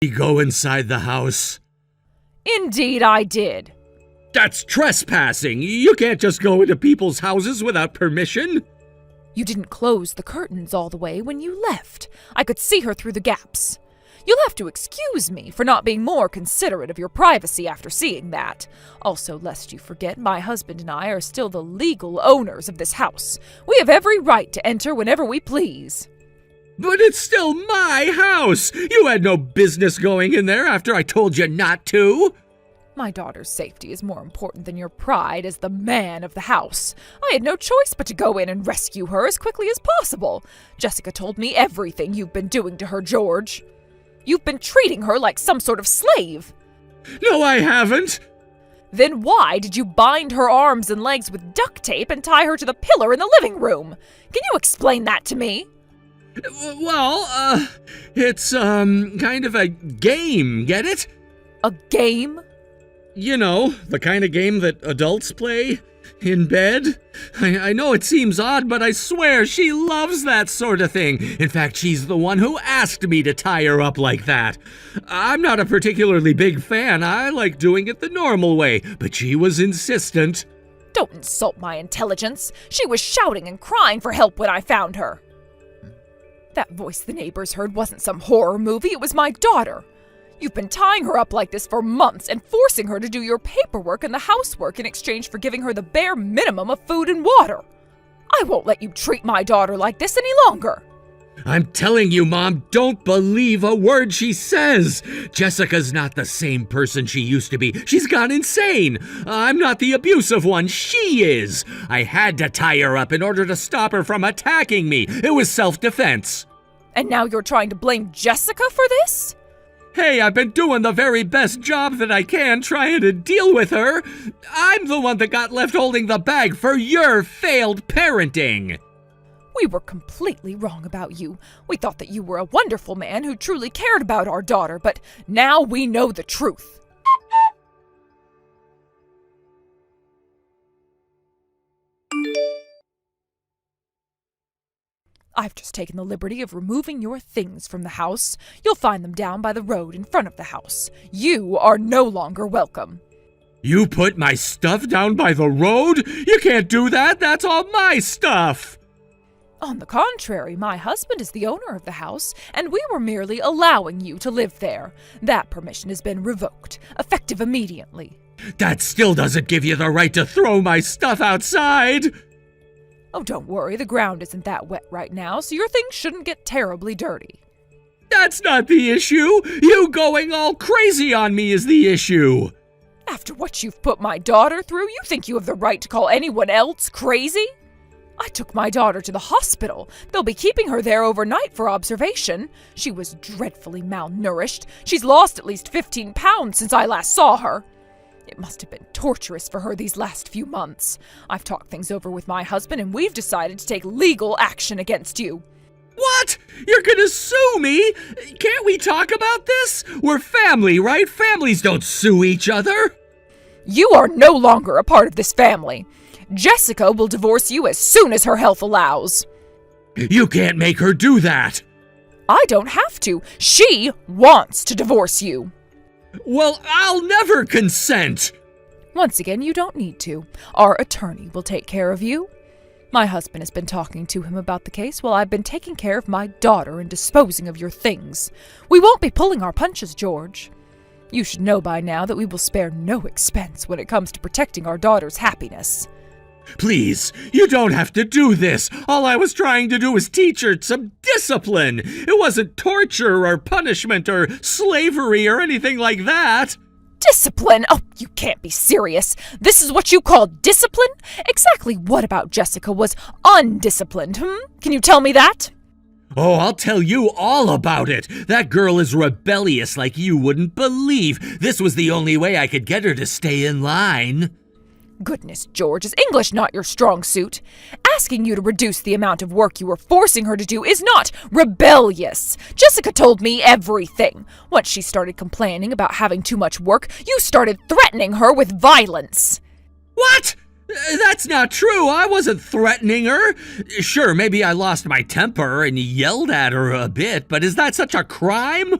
go inside the house? Indeed I did. That's trespassing. You can't just go into people's houses without permission. You didn't close the curtains all the way when you left. I could see her through the gaps. You'll have to excuse me for not being more considerate of your privacy after seeing that. Also, lest you forget, my husband and I are still the legal owners of this house. We have every right to enter whenever we please. But it's still my house. You had no business going in there after I told you not to. My daughter's safety is more important than your pride as the man of the house. I had no choice but to go in and rescue her as quickly as possible. Jessica told me everything you've been doing to her, George. You've been treating her like some sort of slave. No, I haven't. Then why did you bind her arms and legs with duct tape and tie her to the pillar in the living room? Can you explain that to me? Well, it's, kind of a game, get it? A game? You know, the kind of game that adults play in bed. I know it seems odd, but I swear she loves that sort of thing. In fact, she's the one who asked me to tie her up like that. I'm not a particularly big fan. I like doing it the normal way, but she was insistent. Don't insult my intelligence. She was shouting and crying for help when I found her. That voice the neighbors heard wasn't some horror movie, it was my daughter. You've been tying her up like this for months and forcing her to do your paperwork and the housework in exchange for giving her the bare minimum of food and water. I won't let you treat my daughter like this any longer. I'm telling you, Mom, don't believe a word she says. Jessica's not the same person she used to be. She's gone insane. I'm not the abusive one. She is. I had to tie her up in order to stop her from attacking me. It was self-defense. And now you're trying to blame Jessica for this? Hey, I've been doing the very best job that I can trying to deal with her. I'm the one that got left holding the bag for your failed parenting. We were completely wrong about you. We thought that you were a wonderful man who truly cared about our daughter, but now we know the truth. I've just taken the liberty of removing your things from the house. You'll find them down by the road in front of the house. You are no longer welcome. You put my stuff down by the road? You can't do that. That's all my stuff. On the contrary, my husband is the owner of the house, and we were merely allowing you to live there. That permission has been revoked, effective immediately. That still doesn't give you the right to throw my stuff outside. Oh, don't worry, the ground isn't that wet right now, so your things shouldn't get terribly dirty. That's not the issue. You going all crazy on me is the issue. After what you've put my daughter through, you think you have the right to call anyone else crazy? I took my daughter to the hospital. They'll be keeping her there overnight for observation. She was dreadfully malnourished. She's lost at least 15 pounds since I last saw her. It must have been torturous for her these last few months. I've talked things over with my husband, and we've decided to take legal action against you. What? You're gonna sue me? Can't we talk about this? We're family, right? Families don't sue each other. You are no longer a part of this family. Jessica will divorce you as soon as her health allows. You can't make her do that. I don't have to. She wants to divorce you. Well, I'll never consent. Once again, you don't need to. Our attorney will take care of you. My husband has been talking to him about the case while I've been taking care of my daughter and disposing of your things. We won't be pulling our punches, George. You should know by now that we will spare no expense when it comes to protecting our daughter's happiness. Please, you don't have to do this. All I was trying to do was teach her some discipline. It wasn't torture or punishment or slavery or anything like that. Discipline? Oh, you can't be serious. This is what you call discipline? Exactly what about Jessica was undisciplined, Can you tell me that? Oh, I'll tell you all about it. That girl is rebellious like you wouldn't believe. This was the only way I could get her to stay in line. Goodness, George, is English not your strong suit? Asking you to reduce the amount of work you were forcing her to do is not rebellious. Jessica told me everything. Once she started complaining about having too much work, you started threatening her with violence. What? That's not true. I wasn't threatening her. Sure, maybe I lost my temper and yelled at her a bit, but is that such a crime?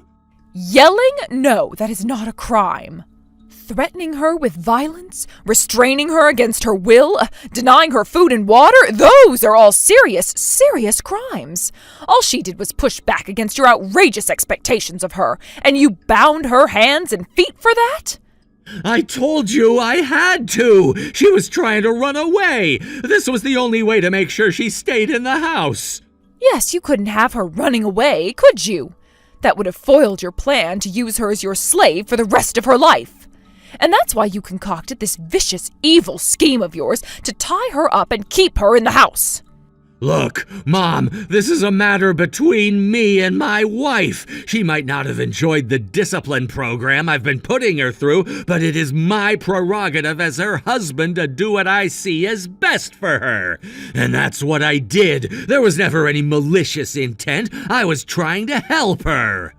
Yelling? No, that is not a crime. Threatening her with violence? Restraining her against her will? Denying her food and water? Those are all serious, serious crimes. All she did was push back against your outrageous expectations of her, and you bound her hands and feet for that? I told you I had to! She was trying to run away! This was the only way to make sure she stayed in the house! Yes, you couldn't have her running away, could you? That would have foiled your plan to use her as your slave for the rest of her life. And that's why you concocted this vicious, evil scheme of yours to tie her up and keep her in the house. Look, Mom, this is a matter between me and my wife. She might not have enjoyed the discipline program I've been putting her through, but it is my prerogative as her husband to do what I see as best for her. And that's what I did. There was never any malicious intent. I was trying to help her.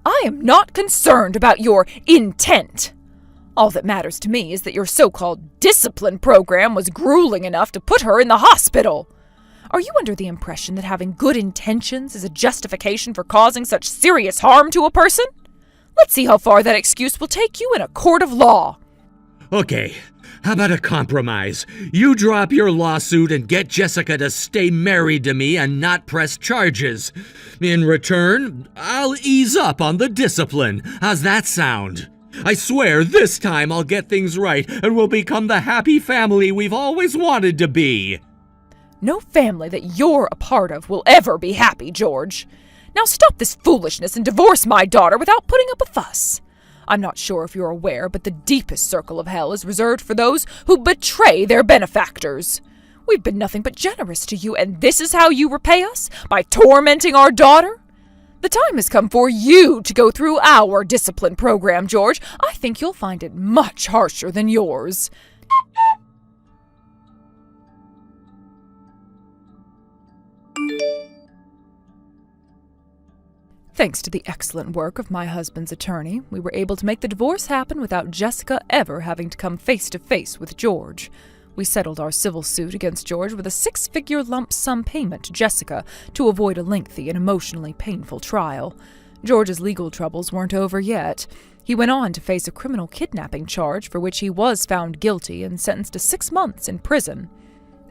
I am not concerned about your intent. All that matters to me is that your so-called discipline program was grueling enough to put her in the hospital. Are you under the impression that having good intentions is a justification for causing such serious harm to a person? Let's see how far that excuse will take you in a court of law. Okay, how about a compromise? You drop your lawsuit and get Jessica to stay married to me and not press charges. In return, I'll ease up on the discipline. How's that sound? I swear this time I'll get things right and we'll become the happy family we've always wanted to be. No family that you're a part of will ever be happy, George. Now stop this foolishness and divorce my daughter without putting up a fuss. I'm not sure if you're aware, but the deepest circle of hell is reserved for those who betray their benefactors. We've been nothing but generous to you, and this is how you repay us? By tormenting our daughter? The time has come for you to go through our discipline program, George. I think you'll find it much harsher than yours. Thanks to the excellent work of my husband's attorney, we were able to make the divorce happen without Jessica ever having to come face to face with George. We settled our civil suit against George with a 6-figure lump sum payment to Jessica to avoid a lengthy and emotionally painful trial. George's legal troubles weren't over yet. He went on to face a criminal kidnapping charge for which he was found guilty and sentenced to 6 months in prison.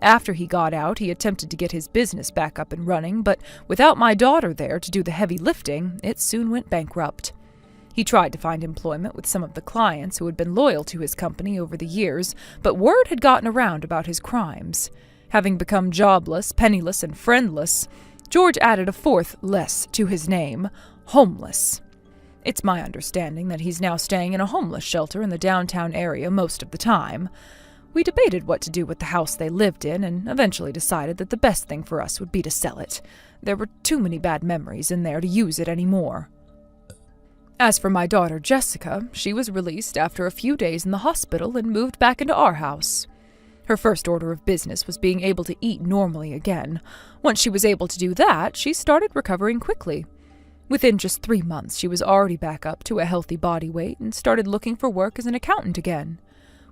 After he got out, he attempted to get his business back up and running, but without my daughter there to do the heavy lifting, it soon went bankrupt. He tried to find employment with some of the clients who had been loyal to his company over the years, but word had gotten around about his crimes. Having become jobless, penniless, and friendless, George added a fourth less to his name, homeless. It's my understanding that he's now staying in a homeless shelter in the downtown area most of the time. We debated what to do with the house they lived in and eventually decided that the best thing for us would be to sell it. There were too many bad memories in there to use it anymore. As for my daughter Jessica, she was released after a few days in the hospital and moved back into our house. Her first order of business was being able to eat normally again. Once she was able to do that, she started recovering quickly. Within just 3 months, she was already back up to a healthy body weight and started looking for work as an accountant again.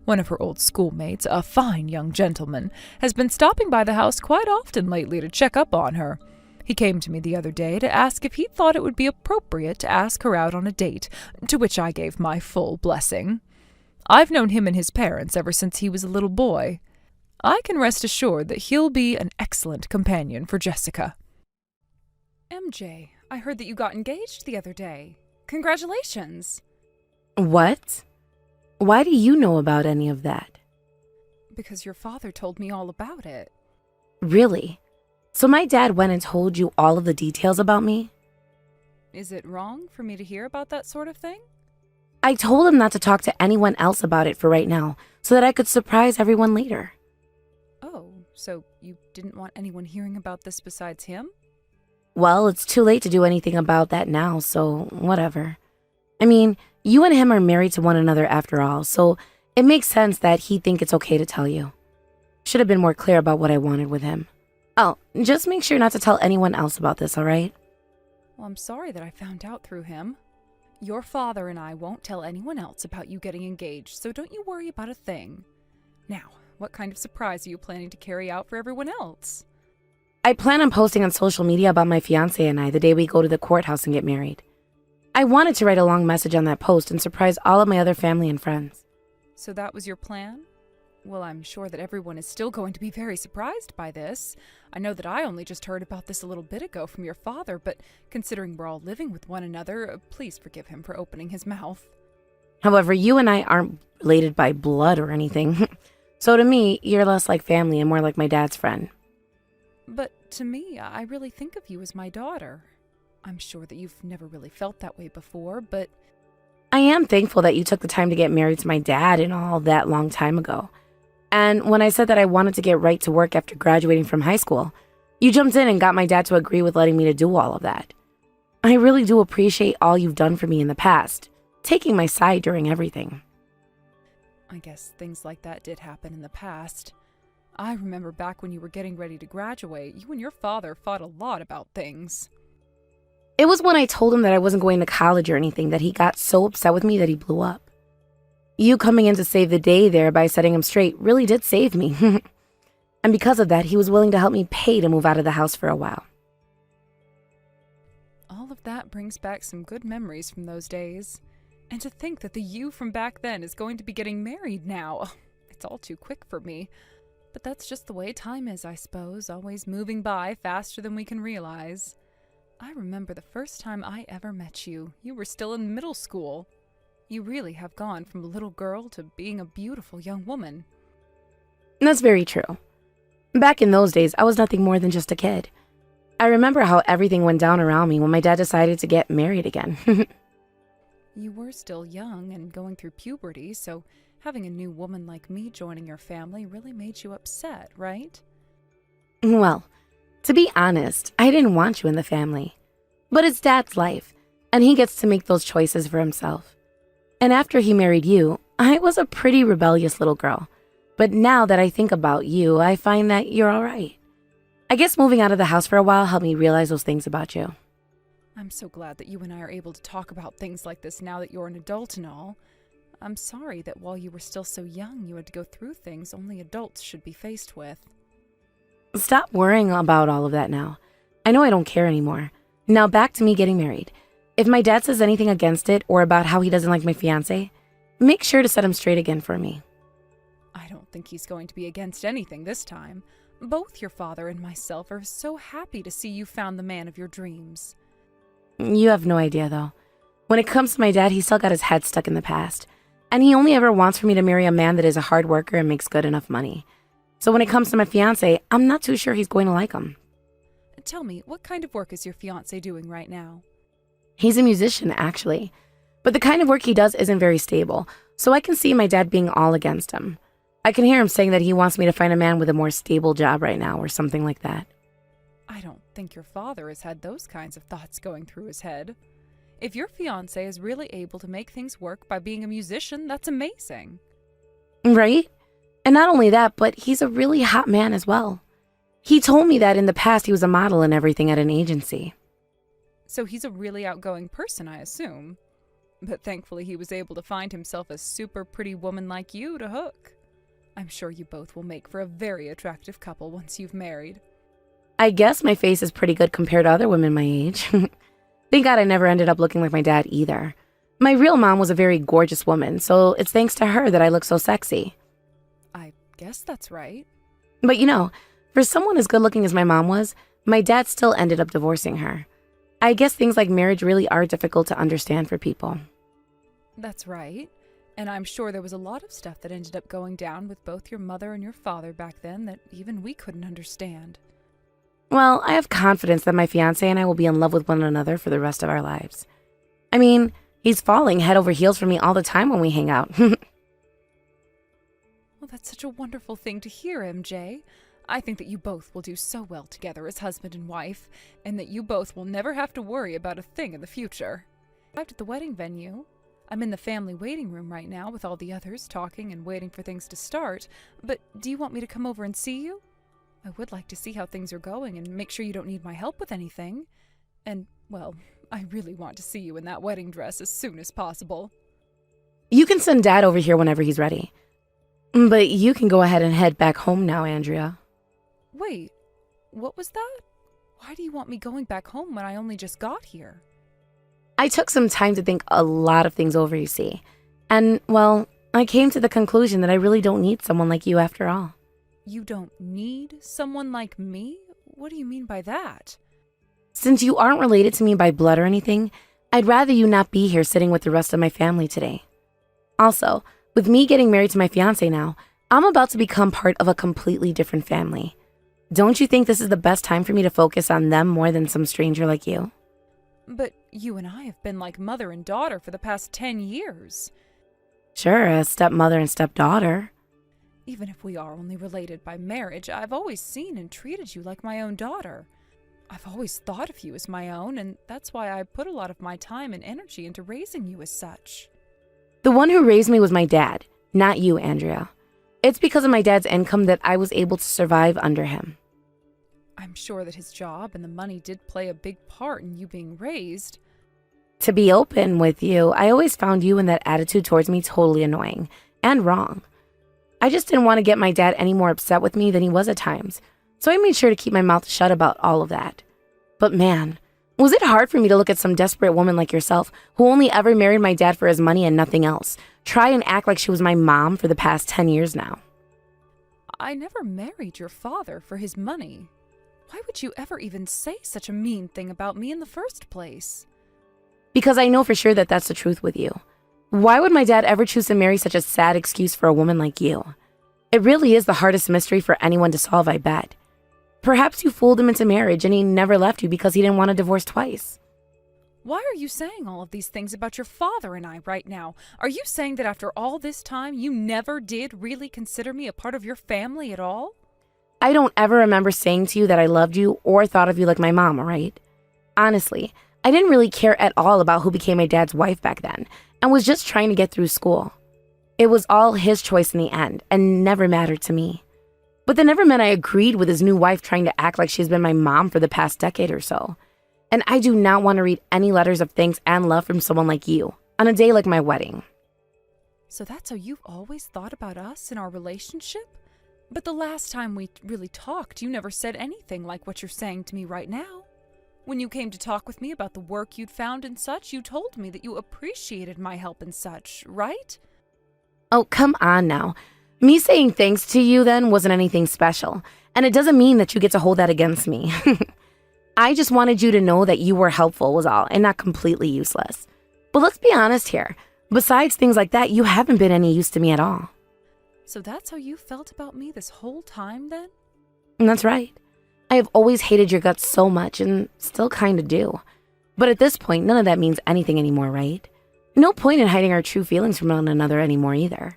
One of her old schoolmates, a fine young gentleman, has been stopping by the house quite often lately to check up on her. He came to me the other day to ask if he thought it would be appropriate to ask her out on a date, to which I gave my full blessing. I've known him and his parents ever since he was a little boy. I can rest assured that he'll be an excellent companion for Jessica. MJ, I heard that you got engaged the other day. Congratulations. What? Why do you know about any of that? Because your father told me all about it. Really? So my dad went and told you all of the details about me? Is it wrong for me to hear about that sort of thing? I told him not to talk to anyone else about it for right now, so that I could surprise everyone later. Oh, so you didn't want anyone hearing about this besides him? Well, it's too late to do anything about that now, so whatever. I mean, you and him are married to one another after all, so it makes sense that he'd think it's okay to tell you. Should have been more clear about what I wanted with him. Oh, just make sure not to tell anyone else about this, alright? Well, I'm sorry that I found out through him. Your father and I won't tell anyone else about you getting engaged, so don't you worry about a thing. Now, what kind of surprise are you planning to carry out for everyone else? I plan on posting on social media about my fiancé and I the day we go to the courthouse and get married. I wanted to write a long message on that post and surprise all of my other family and friends. So that was your plan? Well, I'm sure that everyone is still going to be very surprised by this. I know that I only just heard about this a little bit ago from your father, but considering we're all living with one another, please forgive him for opening his mouth. However, you and I aren't related by blood or anything. So to me, you're less like family and more like my dad's friend. But to me, I really think of you as my daughter. I'm sure that you've never really felt that way before, but I am thankful that you took the time to get married to my dad and all that long time ago. And when I said that I wanted to get right to work after graduating from high school, you jumped in and got my dad to agree with letting me to do all of that. I really do appreciate all you've done for me in the past, taking my side during everything. I guess things like that did happen in the past. I remember back when you were getting ready to graduate, you and your father fought a lot about things. It was when I told him that I wasn't going to college or anything that he got so upset with me that he blew up. You coming in to save the day there by setting him straight really did save me. And because of that, he was willing to help me pay to move out of the house for a while. All of that brings back some good memories from those days. And to think that the you from back then is going to be getting married now. It's all too quick for me. But that's just the way time is, I suppose, always moving by faster than we can realize. I remember the first time I ever met you. You were still in middle school. You really have gone from a little girl to being a beautiful young woman. That's very true. Back in those days, I was nothing more than just a kid. I remember how everything went down around me when my dad decided to get married again. You were still young and going through puberty, so having a new woman like me joining your family really made you upset, right? Well, to be honest, I didn't want you in the family. But it's Dad's life, and he gets to make those choices for himself. And after he married you, I was a pretty rebellious little girl. But now that I think about you, I find that you're all right. I guess moving out of the house for a while helped me realize those things about you. I'm so glad that you and I are able to talk about things like this now that you're an adult and all. I'm sorry that while you were still so young, you had to go through things only adults should be faced with. Stop worrying about all of that now. I know I don't care anymore. Now back to me getting married. If my dad says anything against it or about how he doesn't like my fiancé, make sure to set him straight again for me. I don't think he's going to be against anything this time. Both your father and myself are so happy to see you found the man of your dreams. You have no idea, though. When it comes to my dad, he's still got his head stuck in the past. And he only ever wants for me to marry a man that is a hard worker and makes good enough money. So when it comes to my fiancé, I'm not too sure he's going to like him. Tell me, what kind of work is your fiancé doing right now? He's a musician, actually. But the kind of work he does isn't very stable, so I can see my dad being all against him. I can hear him saying that he wants me to find a man with a more stable job right now or something like that. I don't think your father has had those kinds of thoughts going through his head. If your fiancé is really able to make things work by being a musician, that's amazing. Right? And not only that, but he's a really hot man as well. He told me that in the past he was a model and everything at an agency. So he's a really outgoing person, I assume. But thankfully he was able to find himself a super pretty woman like you to hook. I'm sure you both will make for a very attractive couple once you've married. I guess my face is pretty good compared to other women my age. Thank God I never ended up looking like my dad either. My real mom was a very gorgeous woman, so it's thanks to her that I look so sexy. I guess that's right. But you know, for someone as good looking as my mom was, my dad still ended up divorcing her. I guess things like marriage really are difficult to understand for people. That's right. And I'm sure there was a lot of stuff that ended up going down with both your mother and your father back then that even we couldn't understand. Well, I have confidence that my fiancé and I will be in love with one another for the rest of our lives. I mean, he's falling head over heels for me all the time when we hang out. Well, that's such a wonderful thing to hear, MJ. I think that you both will do so well together as husband and wife, and that you both will never have to worry about a thing in the future. I arrived at the wedding venue. I'm in the family waiting room right now with all the others talking and waiting for things to start, but do you want me to come over and see you? I would like to see how things are going and make sure you don't need my help with anything. And, well, I really want to see you in that wedding dress as soon as possible. You can send Dad over here whenever he's ready. But you can go ahead and head back home now, Andrea. Wait, what was that? Why do you want me going back home when I only just got here? I took some time to think a lot of things over, you see. And, well, I came to the conclusion that I really don't need someone like you after all. You don't need someone like me? What do you mean by that? Since you aren't related to me by blood or anything, I'd rather you not be here sitting with the rest of my family today. Also, with me getting married to my fiancé now, I'm about to become part of a completely different family. Don't you think this is the best time for me to focus on them more than some stranger like you? But you and I have been like mother and daughter for the past 10 years. Sure, a stepmother and stepdaughter. Even if we are only related by marriage, I've always seen and treated you like my own daughter. I've always thought of you as my own, and that's why I put a lot of my time and energy into raising you as such. The one who raised me was my dad, not you, Andrea. It's because of my dad's income that I was able to survive under him. I'm sure that his job and the money did play a big part in you being raised. To be open with you, I always found you and that attitude towards me totally annoying and wrong. I just didn't want to get my dad any more upset with me than he was at times, so I made sure to keep my mouth shut about all of that. But man, was it hard for me to look at some desperate woman like yourself who only ever married my dad for his money and nothing else, try and act like she was my mom for the past 10 years now. I never married your father for his money. Why would you ever even say such a mean thing about me in the first place? Because I know for sure that that's the truth with you. Why would my dad ever choose to marry such a sad excuse for a woman like you? It really is the hardest mystery for anyone to solve, I bet. Perhaps you fooled him into marriage and he never left you because he didn't want a divorce twice. Why are you saying all of these things about your father and I right now? Are you saying that after all this time, you never did really consider me a part of your family at all? I don't ever remember saying to you that I loved you or thought of you like my mom, alright? Honestly, I didn't really care at all about who became my dad's wife back then and was just trying to get through school. It was all his choice in the end and never mattered to me. But that never meant I agreed with his new wife trying to act like she's been my mom for the past decade or so. And I do not want to read any letters of thanks and love from someone like you on a day like my wedding. So that's how you've always thought about us and our relationship? But the last time we really talked, you never said anything like what you're saying to me right now. When you came to talk with me about the work you'd found and such, you told me that you appreciated my help and such, right? Oh, come on now. Me saying thanks to you then wasn't anything special, and it doesn't mean that you get to hold that against me. I just wanted you to know that you were helpful was all, and not completely useless. But let's be honest here. Besides things like that, you haven't been any use to me at all. So that's how you felt about me this whole time then? And that's right. I have always hated your guts so much and still kind of do. But at this point, none of that means anything anymore, right? No point in hiding our true feelings from one another anymore either.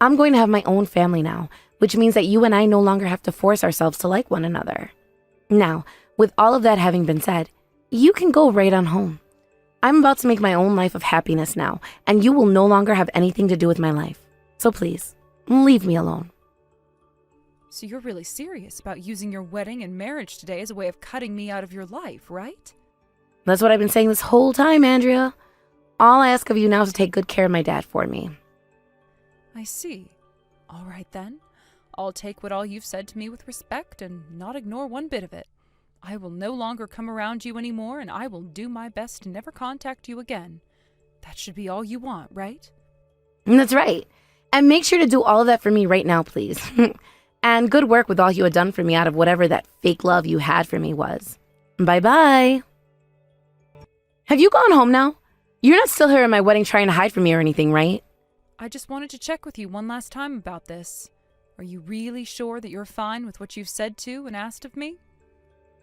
I'm going to have my own family now, which means that you and I no longer have to force ourselves to like one another. Now, with all of that having been said, you can go right on home. I'm about to make my own life of happiness now, and you will no longer have anything to do with my life. So please, leave me alone. So you're really serious about using your wedding and marriage today as a way of cutting me out of your life, right? That's what I've been saying this whole time, Andrea. All I ask of you now is to take good care of my dad for me. I see. All right then. I'll take what all you've said to me with respect and not ignore one bit of it. I will no longer come around you anymore, and I will do my best to never contact you again. That should be all you want, right? That's right. And make sure to do all of that for me right now, please. And good work with all you had done for me out of whatever that fake love you had for me was. Bye-bye. Have you gone home now? You're not still here at my wedding trying to hide from me or anything, right? I just wanted to check with you one last time about this. Are you really sure that you're fine with what you've said to and asked of me?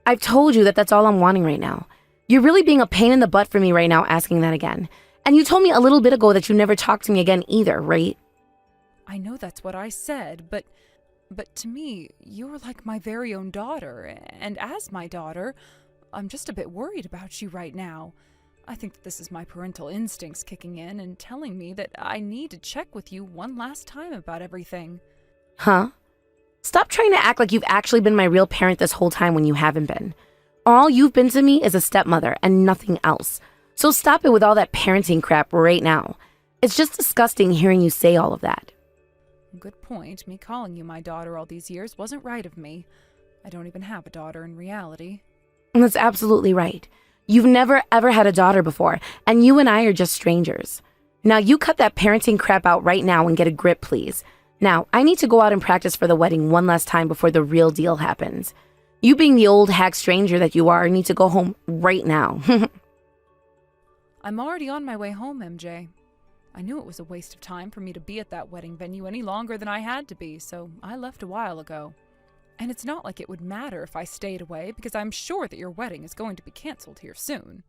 I've told you that that's all I'm wanting right now. You're really being a pain in the butt for me right now asking that again. And you told me a little bit ago that you never talk to me again either, right? I know that's what I said, but to me, you're like my very own daughter, and as my daughter, I'm just a bit worried about you right now. I think that this is my parental instincts kicking in and telling me that I need to check with you one last time about everything. Huh? Stop trying to act like you've actually been my real parent this whole time when you haven't been. All you've been to me is a stepmother and nothing else. So stop it with all that parenting crap right now. It's just disgusting hearing you say all of that. Good point. Me calling you my daughter all these years wasn't right of me. I don't even have a daughter in reality. That's absolutely right. You've never ever had a daughter before, and you and I are just strangers. Now you cut that parenting crap out right now and get a grip, please. Now, I need to go out and practice for the wedding one last time before the real deal happens. You being the old hack stranger that you are need to go home right now. I'm already on my way home, MJ. I knew it was a waste of time for me to be at that wedding venue any longer than I had to be, so I left a while ago. And it's not like it would matter if I stayed away, because I'm sure that your wedding is going to be canceled here soon.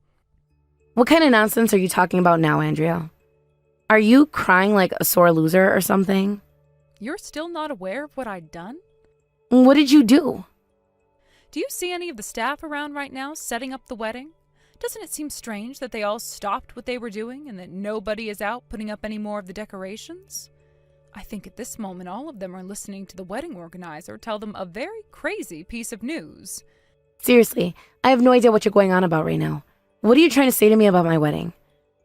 What kind of nonsense are you talking about now, Andrea? Are you crying like a sore loser or something? You're still not aware of what I'd done? What did you do? Do you see any of the staff around right now setting up the wedding? Doesn't it seem strange that they all stopped what they were doing and that nobody is out putting up any more of the decorations? I think at this moment all of them are listening to the wedding organizer tell them a very crazy piece of news. Seriously, I have no idea what you're going on about right now. What are you trying to say to me about my wedding?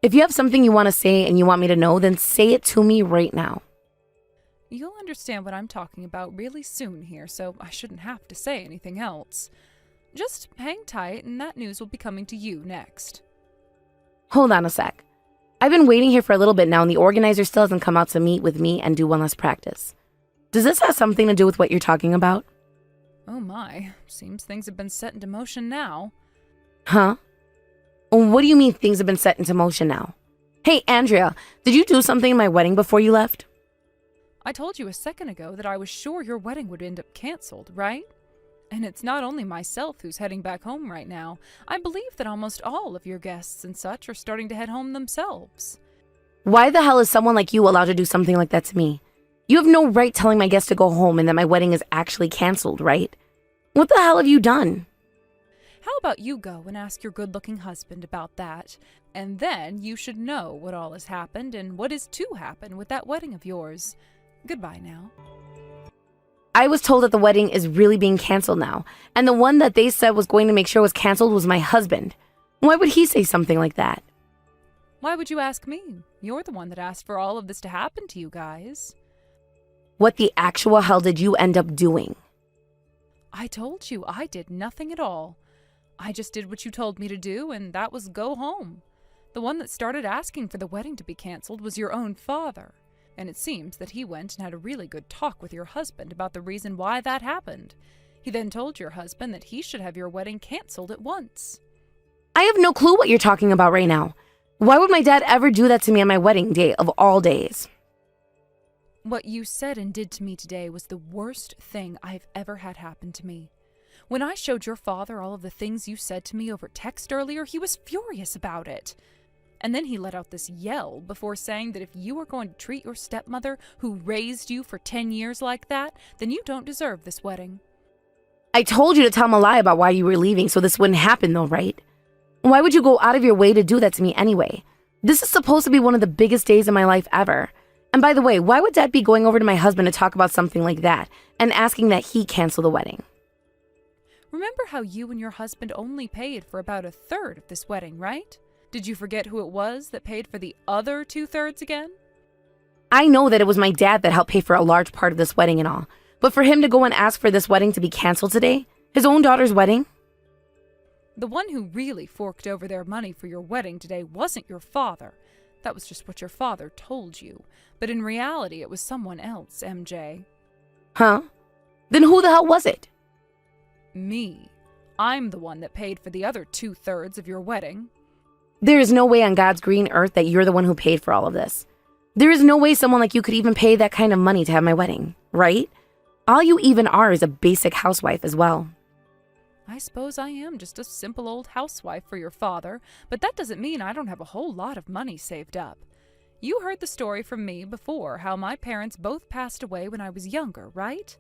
If you have something you want to say and you want me to know, then say it to me right now. You'll understand what I'm talking about really soon here, so I shouldn't have to say anything else. Just hang tight and that news will be coming to you next. Hold on a sec. I've been waiting here for a little bit now and the organizer still hasn't come out to meet with me and do one last practice. Does this have something to do with what you're talking about? Oh my, seems things have been set into motion now. Huh? What do you mean things have been set into motion now? Hey, Andrea, did you do something in my wedding before you left? I told you a second ago that I was sure your wedding would end up canceled, right? And it's not only myself who's heading back home right now. I believe that almost all of your guests and such are starting to head home themselves. Why the hell is someone like you allowed to do something like that to me? You have no right telling my guests to go home and that my wedding is actually canceled, right? What the hell have you done? How about you go and ask your good-looking husband about that, and then you should know what all has happened and what is to happen with that wedding of yours. Goodbye now. I was told that the wedding is really being canceled now, and the one that they said was going to make sure was canceled was my husband. Why would he say something like that? Why would you ask me? You're the one that asked for all of this to happen to you guys. What the actual hell did you end up doing? I told you I did nothing at all. I just did what you told me to do, and that was go home. The one that started asking for the wedding to be canceled was your own father. And it seems that he went and had a really good talk with your husband about the reason why that happened. He then told your husband that he should have your wedding canceled at once. I have no clue what you're talking about right now. Why would my dad ever do that to me on my wedding day of all days? What you said and did to me today was the worst thing I've ever had happen to me. When I showed your father all of the things you said to me over text earlier, he was furious about it. And then he let out this yell before saying that if you were going to treat your stepmother, who raised you for 10 years like that, then you don't deserve this wedding. I told you to tell him a lie about why you were leaving so this wouldn't happen though, right? Why would you go out of your way to do that to me anyway? This is supposed to be one of the biggest days of my life ever. And by the way, why would Dad be going over to my husband to talk about something like that and asking that he cancel the wedding? Remember how you and your husband only paid for about a third of this wedding, right? Did you forget who it was that paid for the other 2/3 again? I know that it was my dad that helped pay for a large part of this wedding and all, but for him to go and ask for this wedding to be canceled today, his own daughter's wedding? The one who really forked over their money for your wedding today wasn't your father. That was just what your father told you. But in reality, it was someone else, MJ. Huh? Then who the hell was it? Me. I'm the one that paid for the other 2/3 of your wedding. There is no way on God's green earth that you're the one who paid for all of this. There is no way someone like you could even pay that kind of money to have my wedding, right? All you even are is a basic housewife as well. I suppose I am just a simple old housewife for your father, but that doesn't mean I don't have a whole lot of money saved up. You heard the story from me before, how my parents both passed away when I was younger, right?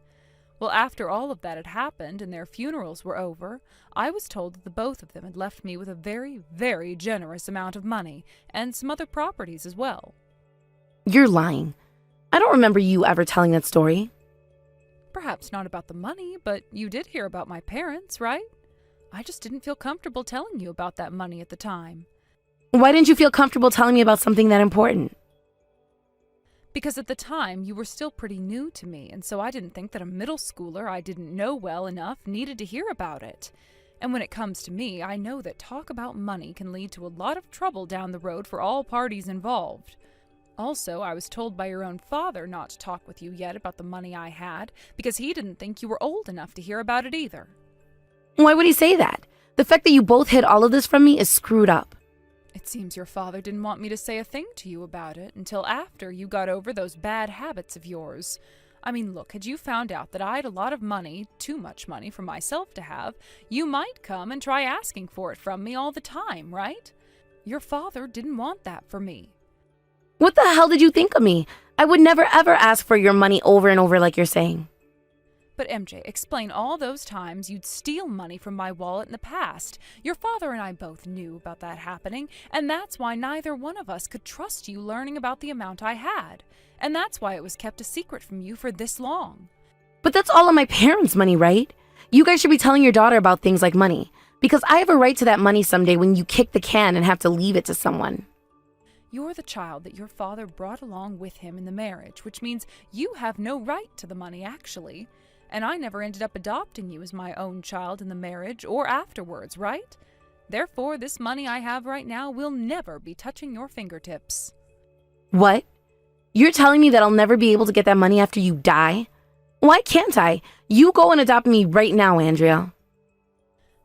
Well, after all of that had happened and their funerals were over, I was told that the both of them had left me with a very, very generous amount of money and some other properties as well. You're lying. I don't remember you ever telling that story. Perhaps not about the money, but you did hear about my parents, right? I just didn't feel comfortable telling you about that money at the time. Why didn't you feel comfortable telling me about something that important? Because at the time, you were still pretty new to me, and so I didn't think that a middle schooler I didn't know well enough needed to hear about it. And when it comes to me, I know that talk about money can lead to a lot of trouble down the road for all parties involved. Also, I was told by your own father not to talk with you yet about the money I had, because he didn't think you were old enough to hear about it either. Why would he say that? The fact that you both hid all of this from me is screwed up. It seems your father didn't want me to say a thing to you about it until after you got over those bad habits of yours. I mean, look, had you found out that I had a lot of money, too much money for myself to have, you might come and try asking for it from me all the time, right? Your father didn't want that for me. What the hell did you think of me? I would never ever ask for your money over and over like you're saying. But MJ, explain all those times you'd steal money from my wallet in the past. Your father and I both knew about that happening, and that's why neither one of us could trust you learning about the amount I had. And that's why it was kept a secret from you for this long. But that's all of my parents' money, right? You guys should be telling your daughter about things like money, because I have a right to that money someday when you kick the can and have to leave it to someone. You're the child that your father brought along with him in the marriage, which means you have no right to the money, actually. And I never ended up adopting you as my own child in the marriage or afterwards, right? Therefore, this money I have right now will never be touching your fingertips. What? You're telling me that I'll never be able to get that money after you die? Why can't I? You go and adopt me right now, Andrea.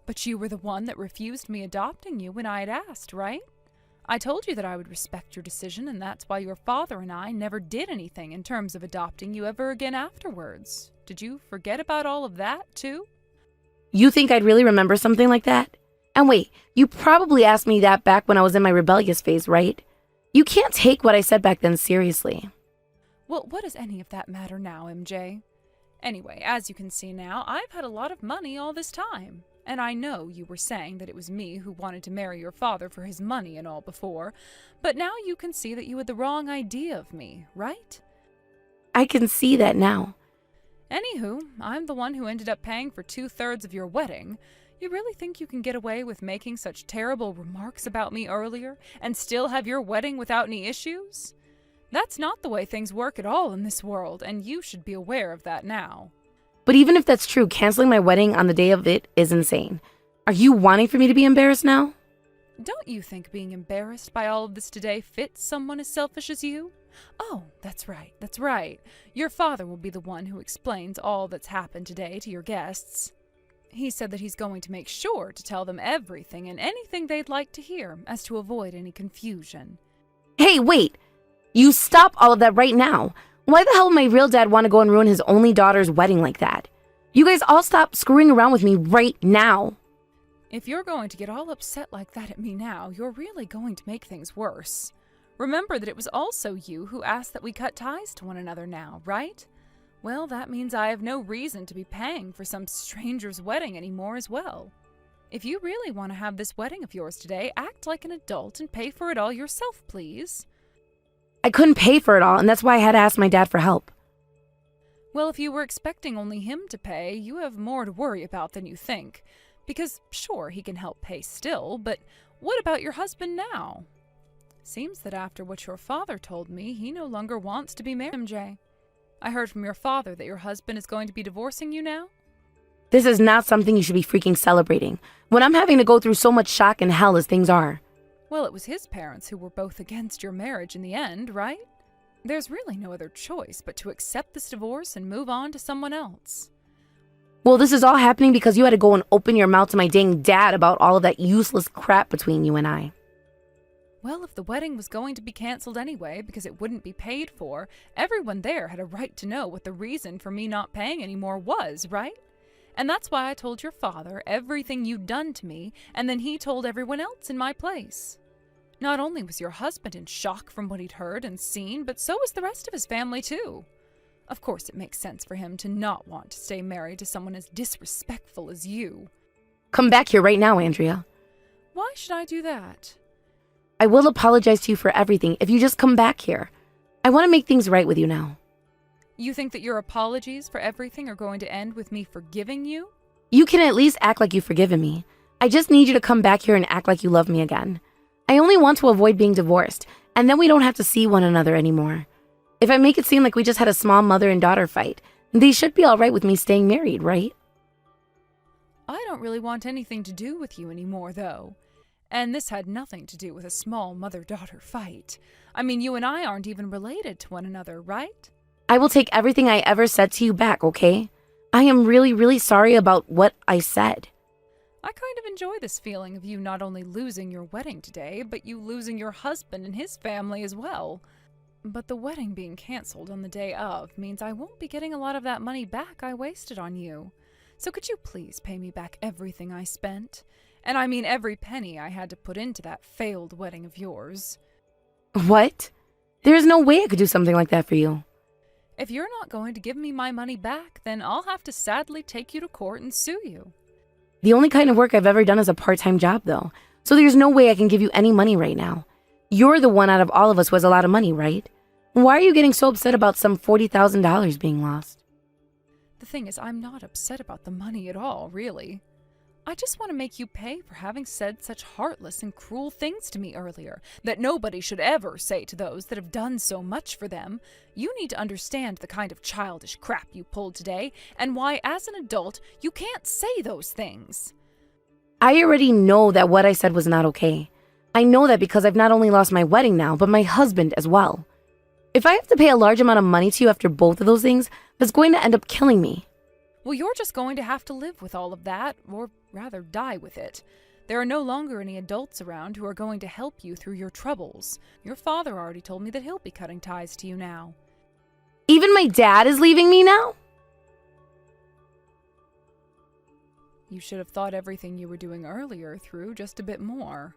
But you were the one that refused me adopting you when I had asked, right? I told you that I would respect your decision, and that's why your father and I never did anything in terms of adopting you ever again afterwards. Did you forget about all of that, too? You think I'd really remember something like that? And wait, you probably asked me that back when I was in my rebellious phase, right? You can't take what I said back then seriously. Well, what does any of that matter now, MJ? Anyway, as you can see now, I've had a lot of money all this time. And I know you were saying that it was me who wanted to marry your father for his money and all before, but now you can see that you had the wrong idea of me, right? I can see that now. Anywho, I'm the one who ended up paying for 2/3 of your wedding. You really think you can get away with making such terrible remarks about me earlier and still have your wedding without any issues? That's not the way things work at all in this world, and you should be aware of that now. But even if that's true, canceling my wedding on the day of it is insane. Are you wanting for me to be embarrassed now? Don't you think being embarrassed by all of this today fits someone as selfish as you? Oh, that's right. Your father will be the one who explains all that's happened today to your guests. He said that he's going to make sure to tell them everything and anything they'd like to hear, as to avoid any confusion. Hey, wait! You stop all of that right now! Why the hell would my real dad want to go and ruin his only daughter's wedding like that? You guys all stop screwing around with me right now! If you're going to get all upset like that at me now, you're really going to make things worse. Remember that it was also you who asked that we cut ties to one another now, right? Well, that means I have no reason to be paying for some stranger's wedding anymore as well. If you really want to have this wedding of yours today, act like an adult and pay for it all yourself, please. I couldn't pay for it all, and that's why I had to ask my dad for help. Well, if you were expecting only him to pay, you have more to worry about than you think. Because, sure, he can help pay still, but what about your husband now? Seems that after what your father told me, he no longer wants to be married, MJ. I heard from your father that your husband is going to be divorcing you now? This is not something you should be freaking celebrating, when I'm having to go through so much shock and hell as things are. Well, it was his parents who were both against your marriage in the end, right? There's really no other choice but to accept this divorce and move on to someone else. Well, this is all happening because you had to go and open your mouth to my dang dad about all of that useless crap between you and I. Well, if the wedding was going to be canceled anyway because it wouldn't be paid for, everyone there had a right to know what the reason for me not paying anymore was, right? And that's why I told your father everything you'd done to me, and then he told everyone else in my place. Not only was your husband in shock from what he'd heard and seen, but so was the rest of his family too. Of course, it makes sense for him to not want to stay married to someone as disrespectful as you. Come back here right now, Andrea. Why should I do that? I will apologize to you for everything if you just come back here. I want to make things right with you now. You think that your apologies for everything are going to end with me forgiving you? You can at least act like you've forgiven me. I just need you to come back here and act like you love me again. I only want to avoid being divorced, and then we don't have to see one another anymore. If I make it seem like we just had a small mother and daughter fight, they should be all right with me staying married, right? I don't really want anything to do with you anymore, though. And this had nothing to do with a small mother-daughter fight. I mean, you and I aren't even related to one another, right? I will take everything I ever said to you back, okay? I am really, really sorry about what I said. I kind of enjoy this feeling of you not only losing your wedding today, but you losing your husband and his family as well. But the wedding being canceled on the day of means I won't be getting a lot of that money back I wasted on you. So could you please pay me back everything I spent? And I mean every penny I had to put into that failed wedding of yours. What? There is no way I could do something like that for you. If you're not going to give me my money back, then I'll have to sadly take you to court and sue you. The only kind of work I've ever done is a part-time job, though. So there's no way I can give you any money right now. You're the one out of all of us who has a lot of money, right? Why are you getting so upset about some $40,000 being lost? The thing is, I'm not upset about the money at all, really. I just want to make you pay for having said such heartless and cruel things to me earlier, that nobody should ever say to those that have done so much for them. You need to understand the kind of childish crap you pulled today, and why, as an adult, you can't say those things. I already know that what I said was not okay. I know that because I've not only lost my wedding now, but my husband as well. If I have to pay a large amount of money to you after both of those things, that's going to end up killing me. Well, you're just going to have to live with all of that, or rather die with it. There are no longer any adults around who are going to help you through your troubles. Your father already told me that he'll be cutting ties to you now. Even my dad is leaving me now? You should have thought everything you were doing earlier through just a bit more.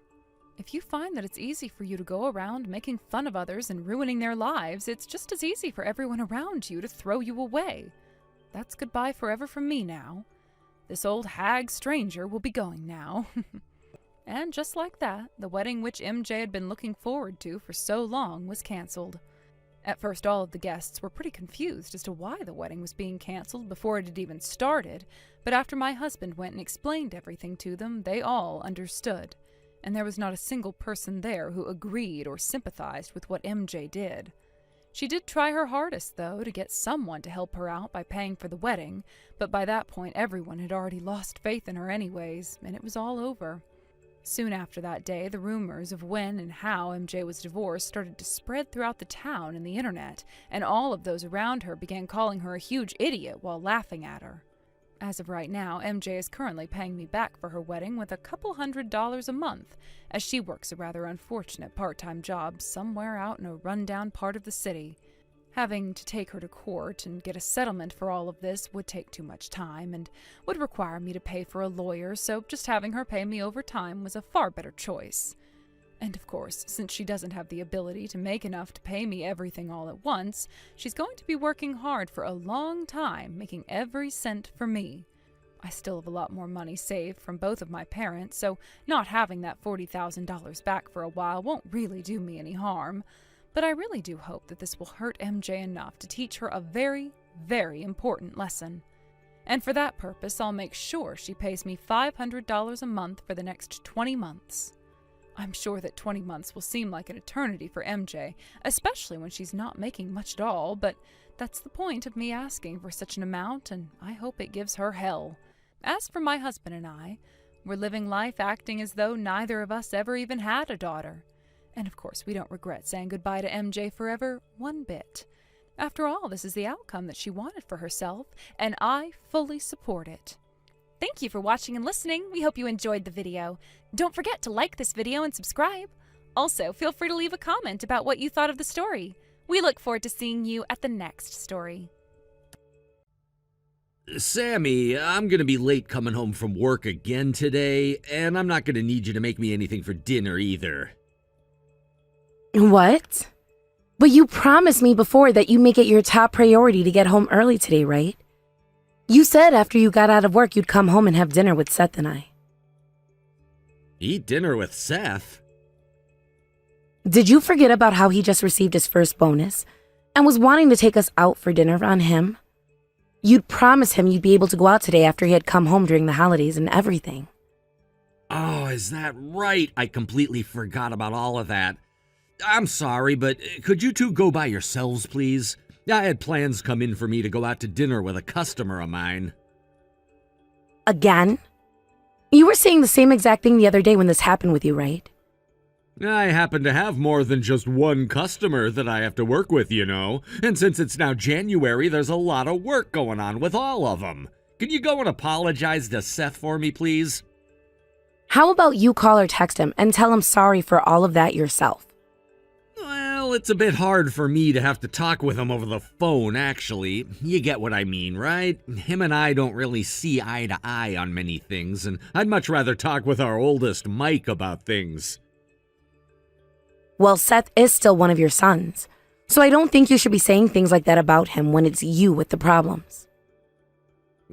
If you find that it's easy for you to go around making fun of others and ruining their lives, it's just as easy for everyone around you to throw you away. That's goodbye forever from me now. This old hag stranger will be going now. And just like that, the wedding which MJ had been looking forward to for so long was canceled. At first, all of the guests were pretty confused as to why the wedding was being canceled before it had even started, but after my husband went and explained everything to them, they all understood, and there was not a single person there who agreed or sympathized with what MJ did. She did try her hardest, though, to get someone to help her out by paying for the wedding, but by that point everyone had already lost faith in her anyways, and it was all over. Soon after that day, the rumors of when and how MJ was divorced started to spread throughout the town and the internet, and all of those around her began calling her a huge idiot while laughing at her. As of right now, MJ is currently paying me back for her wedding with a couple $100s a month, as she works a rather unfortunate part-time job somewhere out in a rundown part of the city. Having to take her to court and get a settlement for all of this would take too much time and would require me to pay for a lawyer, so just having her pay me over time was a far better choice. And of course, since she doesn't have the ability to make enough to pay me everything all at once, she's going to be working hard for a long time, making every cent for me. I still have a lot more money saved from both of my parents, so not having that $40,000 back for a while won't really do me any harm. But I really do hope that this will hurt MJ enough to teach her a very, very important lesson. And for that purpose, I'll make sure she pays me $500 a month for the next 20 months. I'm sure that 20 months will seem like an eternity for MJ, especially when she's not making much at all, but that's the point of me asking for such an amount, and I hope it gives her hell. As for my husband and I, we're living life acting as though neither of us ever even had a daughter. And of course, we don't regret saying goodbye to MJ forever one bit. After all, this is the outcome that she wanted for herself, and I fully support it. Thank you for watching and listening. We hope you enjoyed the video. Don't forget to like this video and subscribe. Also, feel free to leave a comment about what you thought of the story. We look forward to seeing you at the next story. Sammy, I'm gonna be late coming home from work again today, and I'm not gonna need you to make me anything for dinner either. What? But you promised me before that you make it your top priority to get home early today, right? You said after you got out of work you'd come home and have dinner with Seth and I. Eat dinner with Seth? Did you forget about how he just received his first bonus and was wanting to take us out for dinner on him? You'd promised him you'd be able to go out today after he had come home during the holidays and everything. Oh, is that right? I completely forgot about all of that. I'm sorry, but could you two go by yourselves, please? I had plans come in for me to go out to dinner with a customer of mine. Again? You were saying the same exact thing the other day when this happened with you, right? I happen to have more than just one customer that I have to work with, you know. And since it's now January, there's a lot of work going on with all of them. Can you go and apologize to Seth for me, please? How about you call or text him and tell him sorry for all of that yourself? Well, it's a bit hard for me to have to talk with him over the phone, actually. You get what I mean, right? Him and I don't really see eye to eye on many things, and I'd much rather talk with our oldest, Mike, about things. Well, Seth is still one of your sons, so I don't think you should be saying things like that about him when it's you with the problems.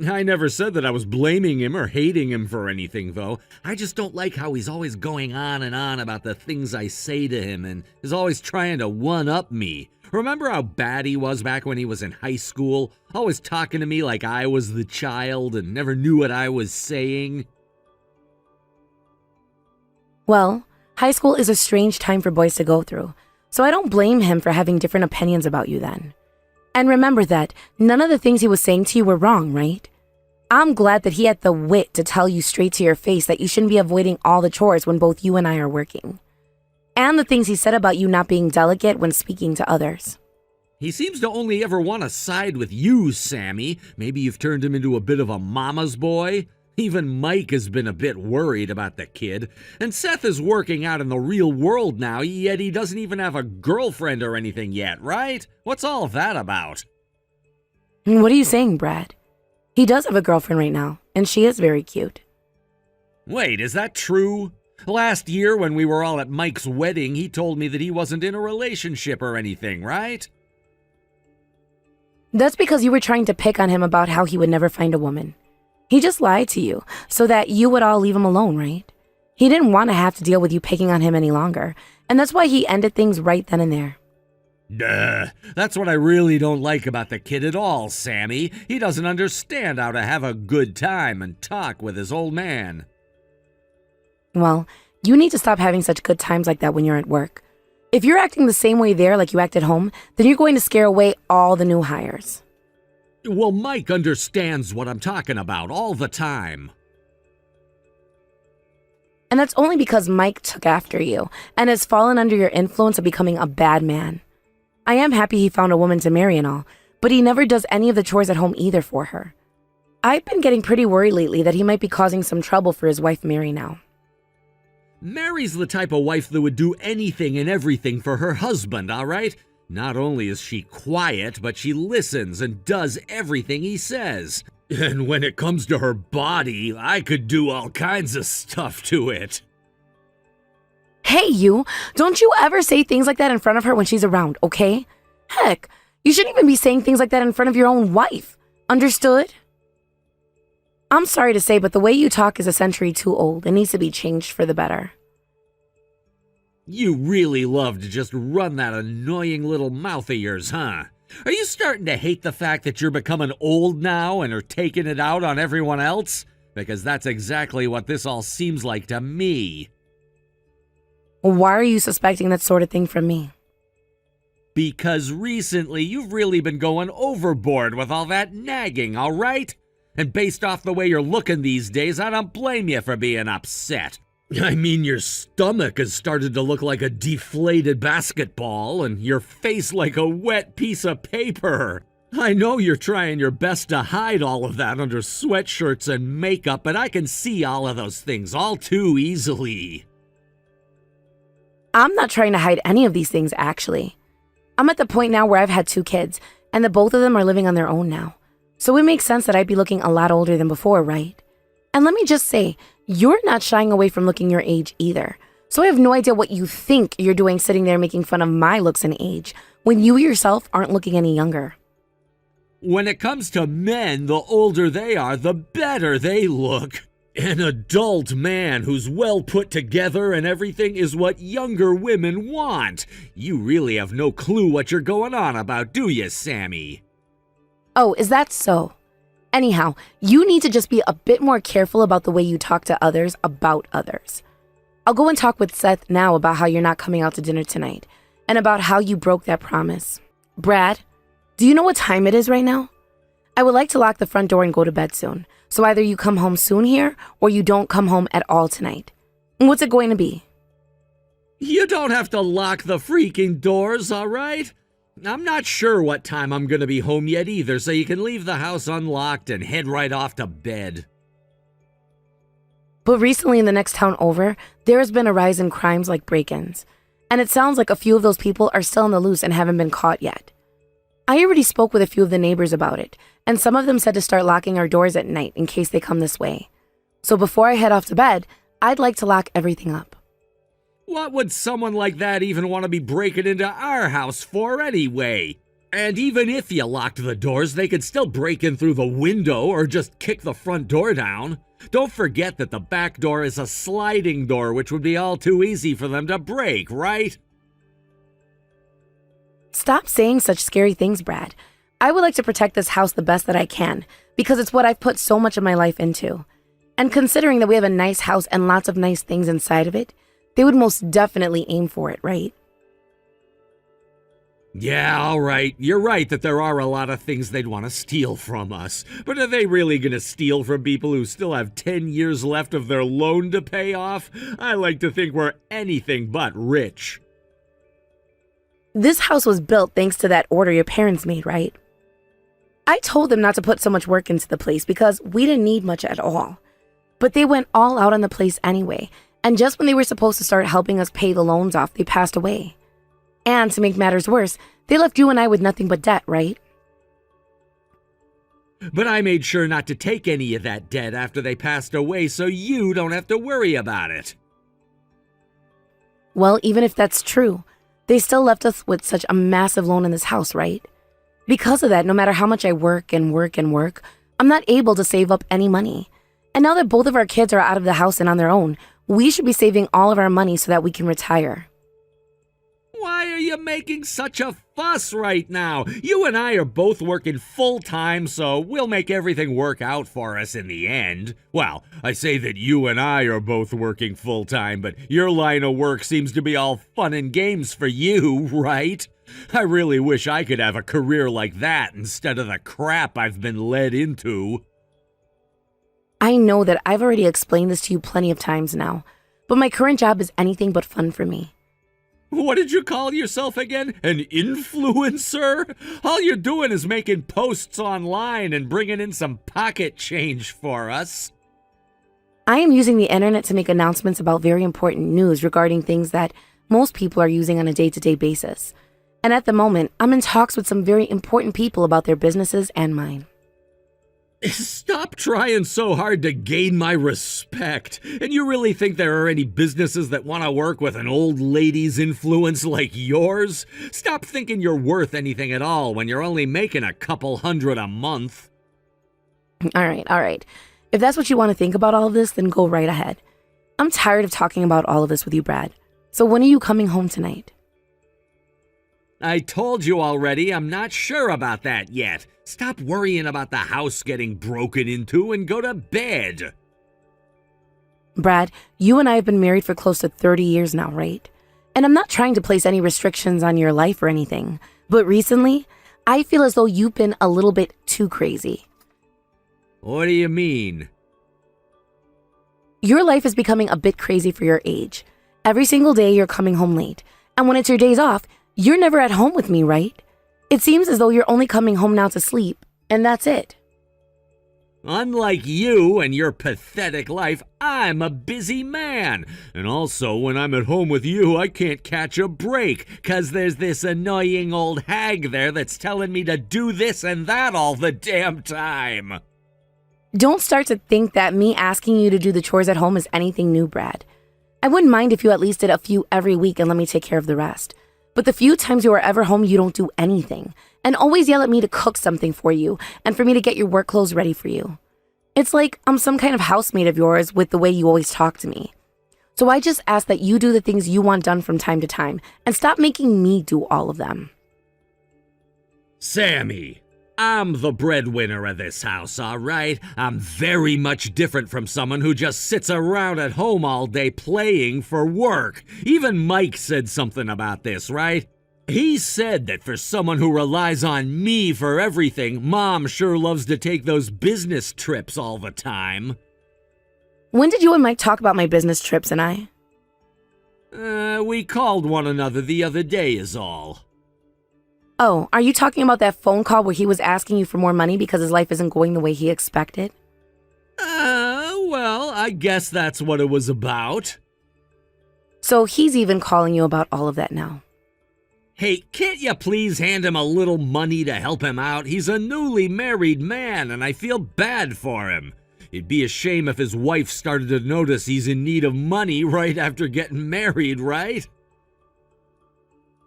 I never said that I was blaming him or hating him for anything, though. I just don't like how he's always going on and on about the things I say to him and is always trying to one-up me. Remember how bad he was back when he was in high school? Always talking to me like I was the child and never knew what I was saying? Well, high school is a strange time for boys to go through, so I don't blame him for having different opinions about you then. And remember that none of the things he was saying to you were wrong, right? I'm glad that he had the wit to tell you straight to your face that you shouldn't be avoiding all the chores when both you and I are working. And the things he said about you not being delicate when speaking to others. He seems to only ever want to side with you, Sammy. Maybe you've turned him into a bit of a mama's boy? Even Mike has been a bit worried about the kid. And Seth is working out in the real world now, yet he doesn't even have a girlfriend or anything yet, right? What's all of that about? What are you saying, Brad? He does have a girlfriend right now, and she is very cute. Wait, is that true? Last year when we were all at Mike's wedding, he told me that he wasn't in a relationship or anything, right? That's because you were trying to pick on him about how he would never find a woman. He just lied to you so that you would all leave him alone, right? He didn't want to have to deal with you picking on him any longer, and that's why he ended things right then and there. Duh. That's what I really don't like about the kid at all, Sammy. He doesn't understand how to have a good time and talk with his old man. Well, you need to stop having such good times like that when you're at work. If you're acting the same way there like you act at home, then you're going to scare away all the new hires. Well, Mike understands what I'm talking about all the time. And that's only because Mike took after you and has fallen under your influence of becoming a bad man. I am happy he found a woman to marry and all, but he never does any of the chores at home either for her. I've been getting pretty worried lately that he might be causing some trouble for his wife Mary now. Mary's the type of wife that would do anything and everything for her husband, all right? Not only is she quiet, but she listens and does everything he says. And when it comes to her body, I could do all kinds of stuff to it. Hey, you! Don't you ever say things like that in front of her when she's around, okay? Heck, you shouldn't even be saying things like that in front of your own wife. Understood? I'm sorry to say, but the way you talk is a century too old. It needs to be changed for the better. You really love to just run that annoying little mouth of yours, huh? Are you starting to hate the fact that you're becoming old now and are taking it out on everyone else? Because that's exactly what this all seems like to me. Why are you suspecting that sort of thing from me? Because recently you've really been going overboard with all that nagging, all right? And based off the way you're looking these days, I don't blame you for being upset. I mean, your stomach has started to look like a deflated basketball and your face like a wet piece of paper. I know you're trying your best to hide all of that under sweatshirts and makeup, but I can see all of those things all too easily. I'm not trying to hide any of these things, actually. I'm at the point now where I've had 2 kids, and the both of them are living on their own now. So it makes sense that I'd be looking a lot older than before, right? And let me just say, you're not shying away from looking your age either. So I have no idea what you think you're doing sitting there making fun of my looks and age, when you yourself aren't looking any younger. When it comes to men, the older they are, the better they look. An adult man who's well put together and everything is what younger women want. You really have no clue what you're going on about, do you, Sammy? Oh, is that so? Anyhow, you need to just be a bit more careful about the way you talk to others about others. I'll go and talk with Seth now about how you're not coming out to dinner tonight, and about how you broke that promise. Brad, do you know what time it is right now? I would like to lock the front door and go to bed soon, So either you come home soon here or you don't come home at all tonight. What's it going to be? You don't have to lock the freaking doors, all right? I'm not sure what time I'm gonna be home yet either, so you can leave the house unlocked and head right off to bed. But recently in the next town over, there has been a rise in crimes like break-ins. And it sounds like a few of those people are still on the loose and haven't been caught yet. I already spoke with a few of the neighbors about it, and some of them said to start locking our doors at night in case they come this way. So before I head off to bed, I'd like to lock everything up. What would someone like that even want to be breaking into our house for anyway? And even if you locked the doors, they could still break in through the window or just kick the front door down. Don't forget that the back door is a sliding door, which would be all too easy for them to break, right? Stop saying such scary things, Brad. I would like to protect this house the best that I can, because it's what I've put so much of my life into. And considering that we have a nice house and lots of nice things inside of it, they would most definitely aim for it, right? Yeah, all right. You're right that there are a lot of things they'd want to steal from us. But are they really going to steal from people who still have 10 years left of their loan to pay off? I like to think we're anything but rich. This house was built thanks to that order your parents made, right? I told them not to put so much work into the place because we didn't need much at all. But they went all out on the place anyway, and just when they were supposed to start helping us pay the loans off, they passed away. And to make matters worse, they left you and I with nothing but debt, right? But I made sure not to take any of that debt after they passed away, so you don't have to worry about it. Well, even if that's true, they still left us with such a massive loan in this house, right? Because of that, no matter how much I work and work and work, I'm not able to save up any money. And now that both of our kids are out of the house and on their own, we should be saving all of our money so that we can retire. Why are you making such a fuss right now? You and I are both working full-time, so we'll make everything work out for us in the end. Well, I say that you and I are both working full-time, but your line of work seems to be all fun and games for you, right? I really wish I could have a career like that instead of the crap I've been led into. I know that I've already explained this to you plenty of times now, but my current job is anything but fun for me. What did you call yourself again? An influencer? All you're doing is making posts online and bringing in some pocket change for us. I am using the internet to make announcements about very important news regarding things that most people are using on a day-to-day basis. And at the moment, I'm in talks with some very important people about their businesses and mine. Stop trying so hard to gain my respect. And you really think there are any businesses that want to work with an old lady's influence like yours? Stop thinking you're worth anything at all when you're only making a couple $100 a month. All right. If that's what you want to think about all of this, then go right ahead. I'm tired of talking about all of this with you, Brad. So when are you coming home tonight? I told you already, I'm not sure about that yet. Stop worrying about the house getting broken into and go to bed. Brad, you and I have been married for close to 30 years now, right? And I'm not trying to place any restrictions on your life or anything, but recently, I feel as though you've been a little bit too crazy. What do you mean? Your life is becoming a bit crazy for your age. Every single day you're coming home late, and when it's your days off, you're never at home with me, right? It seems as though you're only coming home now to sleep, and that's it. Unlike you and your pathetic life, I'm a busy man. And also, when I'm at home with you, I can't catch a break, 'cause there's this annoying old hag there that's telling me to do this and that all the damn time. Don't start to think that me asking you to do the chores at home is anything new, Brad. I wouldn't mind if you at least did a few every week and let me take care of the rest. But the few times you are ever home, you don't do anything, and always yell at me to cook something for you and for me to get your work clothes ready for you. It's like I'm some kind of housemate of yours with the way you always talk to me. So I just ask that you do the things you want done from time to time and stop making me do all of them. Sammy, I'm the breadwinner of this house, all right? I'm very much different from someone who just sits around at home all day playing for work. Even Mike said something about this, right? He said that for someone who relies on me for everything, Mom sure loves to take those business trips all the time. When did you and Mike talk about my business trips and I? We called one another the other day is all. Oh, are you talking about that phone call where he was asking you for more money because his life isn't going the way he expected? Well, I guess that's what it was about. So he's even calling you about all of that now. Hey, can't you please hand him a little money to help him out? He's a newly married man, and I feel bad for him. It'd be a shame if his wife started to notice he's in need of money right after getting married, right?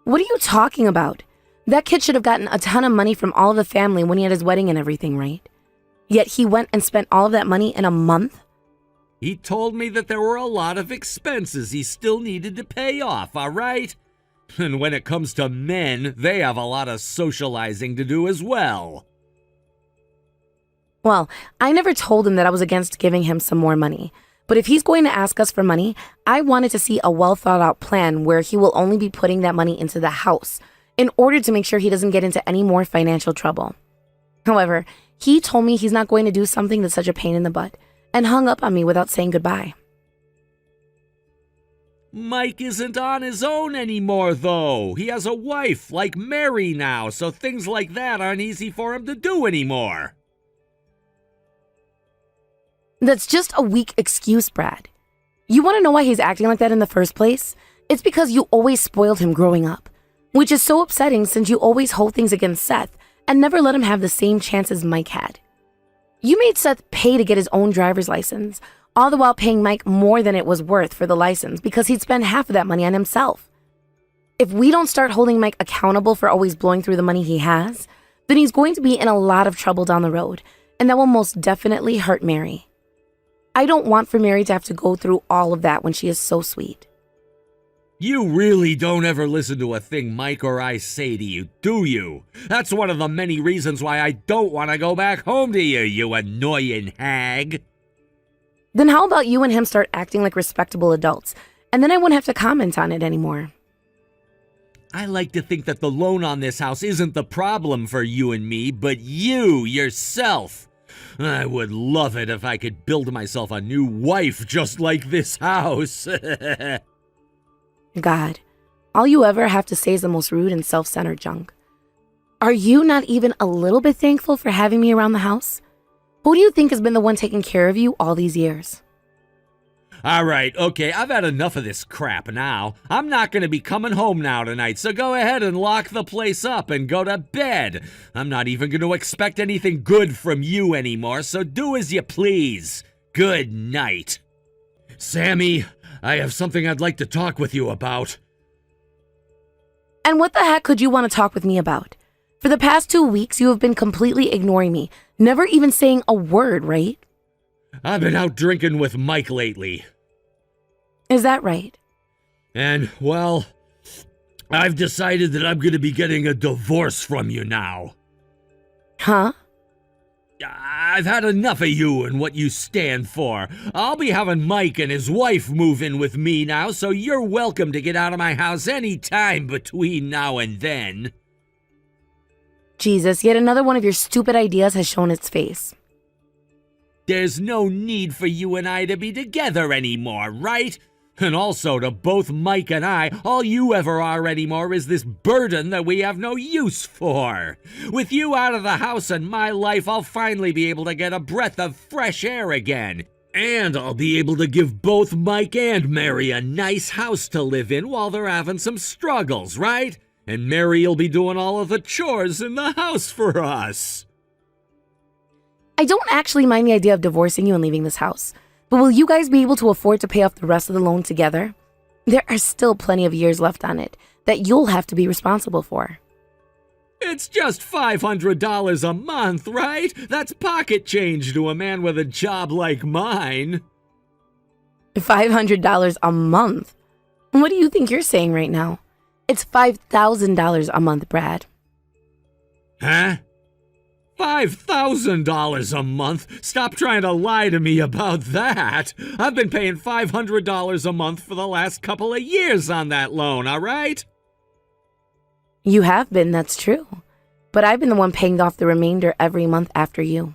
What are you talking about? That kid should have gotten a ton of money from all of the family when he had his wedding and everything, right? Yet he went and spent all of that money in a month? He told me that there were a lot of expenses he still needed to pay off, all right? And when it comes to men, they have a lot of socializing to do as well. Well, I never told him that I was against giving him some more money. But if he's going to ask us for money, I wanted to see a well-thought-out plan where he will only be putting that money into the house in order to make sure he doesn't get into any more financial trouble. However, he told me he's not going to do something that's such a pain in the butt and hung up on me without saying goodbye. Mike isn't on his own anymore, though. He has a wife like Mary now, so things like that aren't easy for him to do anymore. That's just a weak excuse, Brad. You want to know why he's acting like that in the first place? It's because you always spoiled him growing up, which is so upsetting since you always hold things against Seth and never let him have the same chances Mike had. You made Seth pay to get his own driver's license, all the while paying Mike more than it was worth for the license because he'd spend half of that money on himself. If we don't start holding Mike accountable for always blowing through the money he has, then he's going to be in a lot of trouble down the road, and that will most definitely hurt Mary. I don't want for Mary to have to go through all of that when she is so sweet. You really don't ever listen to a thing Mike or I say to you, do you? That's one of the many reasons why I don't want to go back home to you, you annoying hag. Then how about you and him start acting like respectable adults, and then I wouldn't have to comment on it anymore. I like to think that the loan on this house isn't the problem for you and me, but you yourself. I would love it if I could build myself a new wife just like this house. God, all you ever have to say is the most rude and self-centered junk. Are you not even a little bit thankful for having me around the house? Who do you think has been the one taking care of you all these years? All right, okay, I've had enough of this crap now. I'm not going to be coming home now tonight, so go ahead and lock the place up and go to bed. I'm not even going to expect anything good from you anymore, so do as you please. Good night. Sammy, I have something I'd like to talk with you about. And what the heck could you want to talk with me about? For the past 2 weeks, you have been completely ignoring me, never even saying a word, right? I've been out drinking with Mike lately. Is that right? And, well, I've decided that I'm going to be getting a divorce from you now. Huh? I've had enough of you and what you stand for. I'll be having Mike and his wife move in with me now, so you're welcome to get out of my house any time between now and then. Jesus, yet another one of your stupid ideas has shown its face. There's no need for you and I to be together anymore, right? And also, to both Mike and I, all you ever are anymore is this burden that we have no use for. With you out of the house and my life, I'll finally be able to get a breath of fresh air again. And I'll be able to give both Mike and Mary a nice house to live in while they're having some struggles, right? And Mary'll be doing all of the chores in the house for us. I don't actually mind the idea of divorcing you and leaving this house, but will you guys be able to afford to pay off the rest of the loan together? There are still plenty of years left on it that you'll have to be responsible for. It's just $500 a month, right? That's pocket change to a man with a job like mine. $500 a month? What do you think you're saying right now? It's $5,000 a month, Brad. Huh? $5,000 a month? Stop trying to lie to me about that. I've been paying $500 a month for the last couple of years on that loan, all right? You have been, that's true. But I've been the one paying off the remainder every month after you.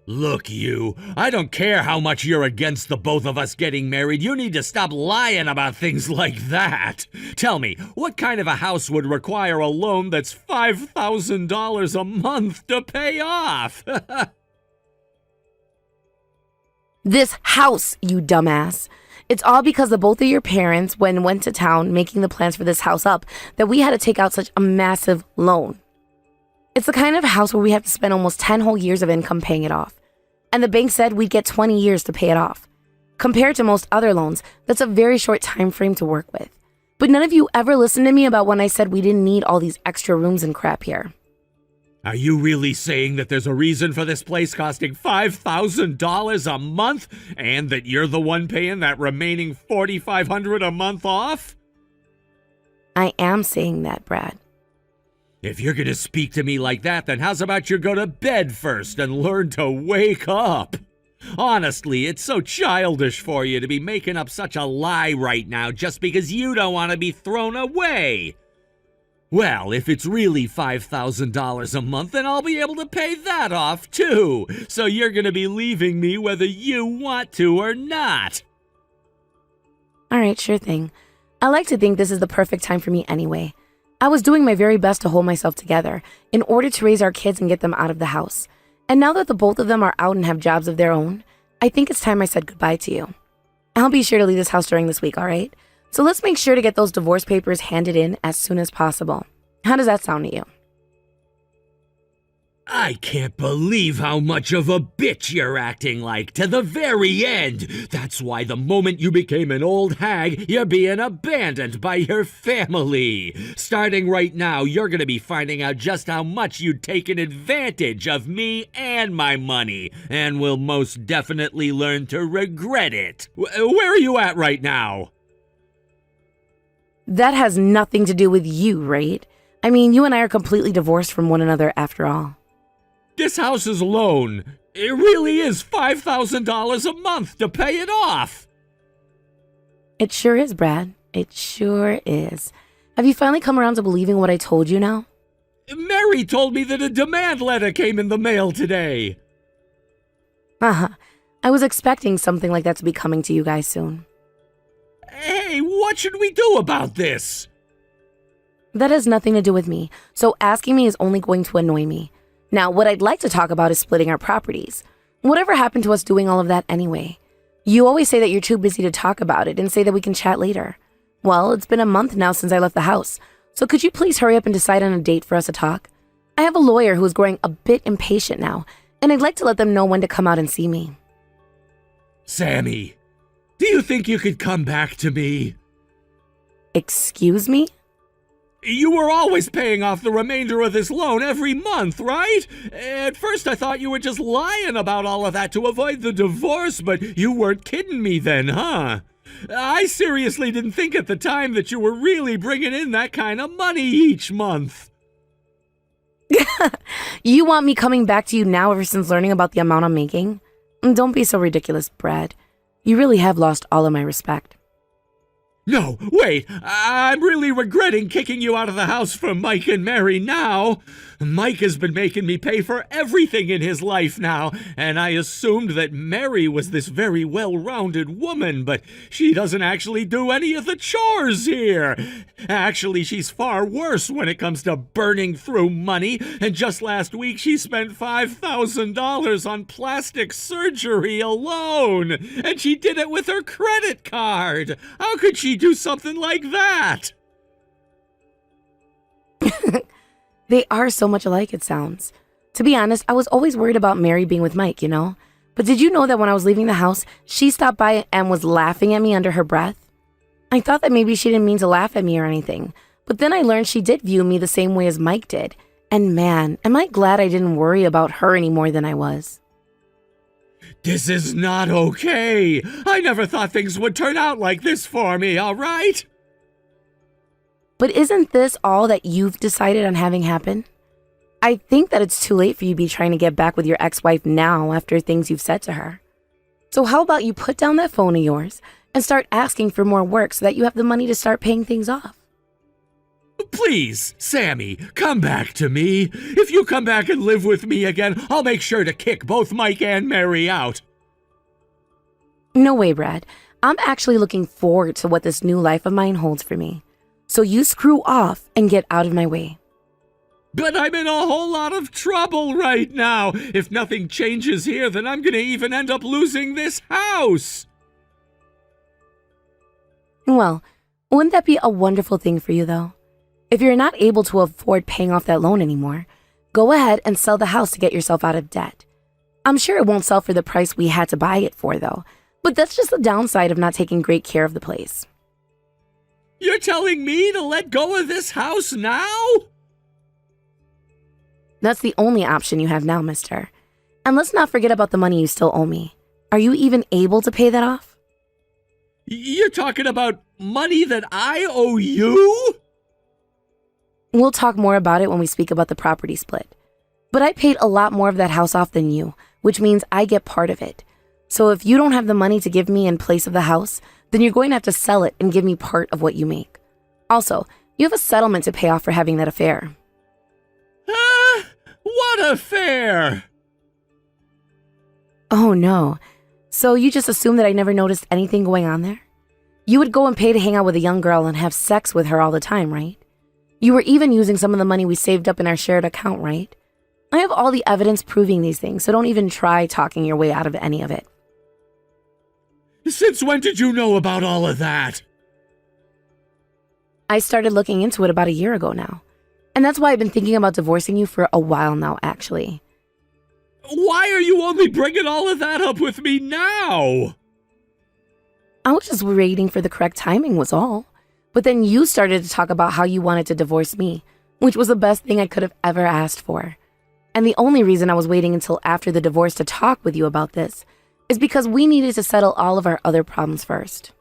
Look, you, I don't care how much you're against the both of us getting married. You need to stop lying about things like that. Tell me, what kind of a house would require a loan that's $5,000 a month to pay off? This house, you dumbass. It's all because of both of your parents went to town making the plans for this house up that we had to take out such a massive loan. It's the kind of house where we have to spend almost 10 whole years of income paying it off. And the bank said we'd get 20 years to pay it off. Compared to most other loans, that's a very short time frame to work with. But none of you ever listened to me about when I said we didn't need all these extra rooms and crap here. Are you really saying that there's a reason for this place costing $5,000 a month and that you're the one paying that remaining $4,500 a month off? I am saying that, Brad. If you're going to speak to me like that, then how's about you go to bed first and learn to wake up? Honestly, it's so childish for you to be making up such a lie right now just because you don't want to be thrown away. Well, if it's really $5,000 a month, then I'll be able to pay that off too. So you're going to be leaving me whether you want to or not. All right, sure thing. I like to think this is the perfect time for me anyway. I was doing my very best to hold myself together in order to raise our kids and get them out of the house. And now that the both of them are out and have jobs of their own, I think it's time I said goodbye to you. I'll be sure to leave this house during this week, all right? So let's make sure to get those divorce papers handed in as soon as possible. How does that sound to you? I can't believe how much of a bitch you're acting like to the very end. That's why the moment you became an old hag, you're being abandoned by your family. Starting right now, you're going to be finding out just how much you'd taken advantage of me and my money, and will most definitely learn to regret it. Where are you at right now? That has nothing to do with you, right? I mean, you and I are completely divorced from one another after all. This house's loan, it really is $5,000 a month to pay it off. It sure is, Brad. It sure is. Have you finally come around to believing what I told you now? Mary told me that a demand letter came in the mail today. Uh-huh. I was expecting something like that to be coming to you guys soon. Hey, what should we do about this? That has nothing to do with me, so asking me is only going to annoy me. Now, what I'd like to talk about is splitting our properties. Whatever happened to us doing all of that anyway? You always say that you're too busy to talk about it and say that we can chat later. Well, it's been a month now since I left the house, so could you please hurry up and decide on a date for us to talk? I have a lawyer who is growing a bit impatient now, and I'd like to let them know when to come out and see me. Sammy, do you think you could come back to me? Excuse me? You were always paying off the remainder of this loan every month, right? At first I thought you were just lying about all of that to avoid the divorce, but you weren't kidding me then, huh? I seriously didn't think at the time that you were really bringing in that kind of money each month. You want me coming back to you now ever since learning about the amount I'm making? Don't be so ridiculous, Brad. You really have lost all of my respect. No, wait, I'm really regretting kicking you out of the house for Mike and Mary now. Mike has been making me pay for everything in his life now, and I assumed that Mary was this very well-rounded woman, but she doesn't actually do any of the chores here. Actually, she's far worse when it comes to burning through money, and just last week she spent $5,000 on plastic surgery alone, and she did it with her credit card. How could she do something like that? They are so much alike, it sounds. To be honest, I was always worried about Mary being with Mike, you know? But did you know that when I was leaving the house, she stopped by and was laughing at me under her breath? I thought that maybe she didn't mean to laugh at me or anything, but then I learned she did view me the same way as Mike did. And man, am I glad I didn't worry about her any more than I was. This is not okay. I never thought things would turn out like this for me, all right? But isn't this all that you've decided on having happen? I think that it's too late for you to be trying to get back with your ex-wife now after things you've said to her. So how about you put down that phone of yours and start asking for more work so that you have the money to start paying things off? Please, Sammy, come back to me. If you come back and live with me again, I'll make sure to kick both Mike and Mary out. No way, Brad. I'm actually looking forward to what this new life of mine holds for me. So you screw off and get out of my way. But I'm in a whole lot of trouble right now. If nothing changes here, then I'm gonna even end up losing this house. Well, wouldn't that be a wonderful thing for you, though? If you're not able to afford paying off that loan anymore, go ahead and sell the house to get yourself out of debt. I'm sure it won't sell for the price we had to buy it for, though. But that's just the downside of not taking great care of the place. You're telling me to let go of this house now? That's the only option you have now, mister. And let's not forget about the money you still owe me. Are you even able to pay that off? You're talking about money that I owe you? We'll talk more about it when we speak about the property split. But I paid a lot more of that house off than you, which means I get part of it. So if you don't have the money to give me in place of the house, then you're going to have to sell it and give me part of what you make. Also, you have a settlement to pay off for having that affair. What affair? Oh no. So you just assume that I never noticed anything going on there? You would go and pay to hang out with a young girl and have sex with her all the time, right? You were even using some of the money we saved up in our shared account, right? I have all the evidence proving these things, so don't even try talking your way out of any of it. Since when did you know about all of that? I started looking into it about a year ago now. And that's why I've been thinking about divorcing you for a while now, actually. Why are you only bringing all of that up with me now? I was just waiting for the correct timing was all. But then you started to talk about how you wanted to divorce me, which was the best thing I could have ever asked for. And the only reason I was waiting until after the divorce to talk with you about this is because we needed to settle all of our other problems first.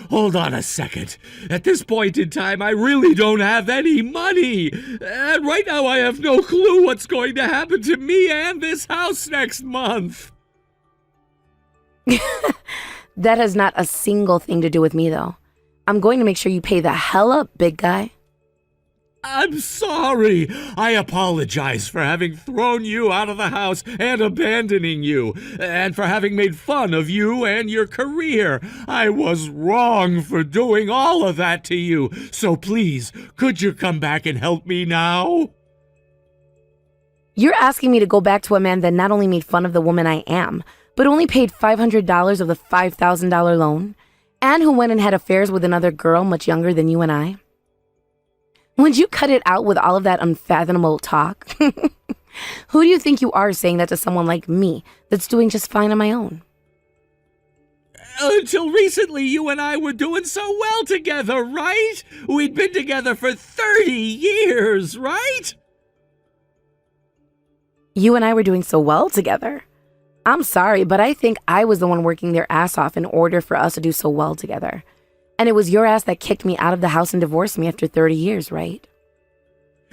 Hold on a second. At this point in time, I really don't have any money. And right now I have no clue what's going to happen to me and this house next month. That has not a single thing to do with me, though. I'm going to make sure you pay the hell up, big guy. I'm sorry. I apologize for having thrown you out of the house and abandoning you, and for having made fun of you and your career. I was wrong for doing all of that to you. So please, could you come back and help me now? You're asking me to go back to a man that not only made fun of the woman I am, but only paid $500 of the $5,000 loan, and who went and had affairs with another girl much younger than you and I? Would you cut it out with all of that unfathomable talk? Who do you think you are saying that to someone like me that's doing just fine on my own? Until recently, you and I were doing so well together, right? We'd been together for 30 years, right? You and I were doing so well together. I'm sorry, but I think I was the one working their ass off in order for us to do so well together. And it was your ass that kicked me out of the house and divorced me after 30 years, right?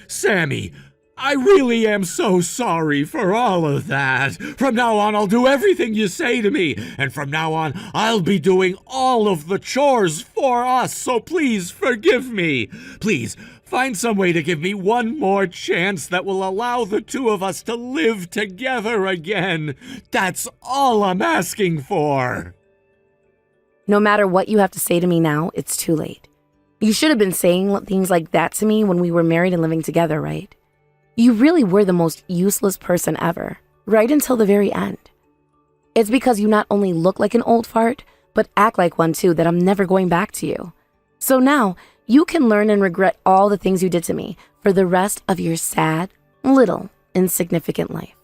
Sammy, I really am so sorry for all of that. From now on, I'll do everything you say to me. And from now on, I'll be doing all of the chores for us. So please forgive me. Please find some way to give me one more chance that will allow the two of us to live together again. That's all I'm asking for. No matter what you have to say to me now, it's too late. You should have been saying things like that to me when we were married and living together, right? You really were the most useless person ever, right until the very end. It's because you not only look like an old fart, but act like one too that I'm never going back to you. So now, you can learn and regret all the things you did to me for the rest of your sad, little, insignificant life.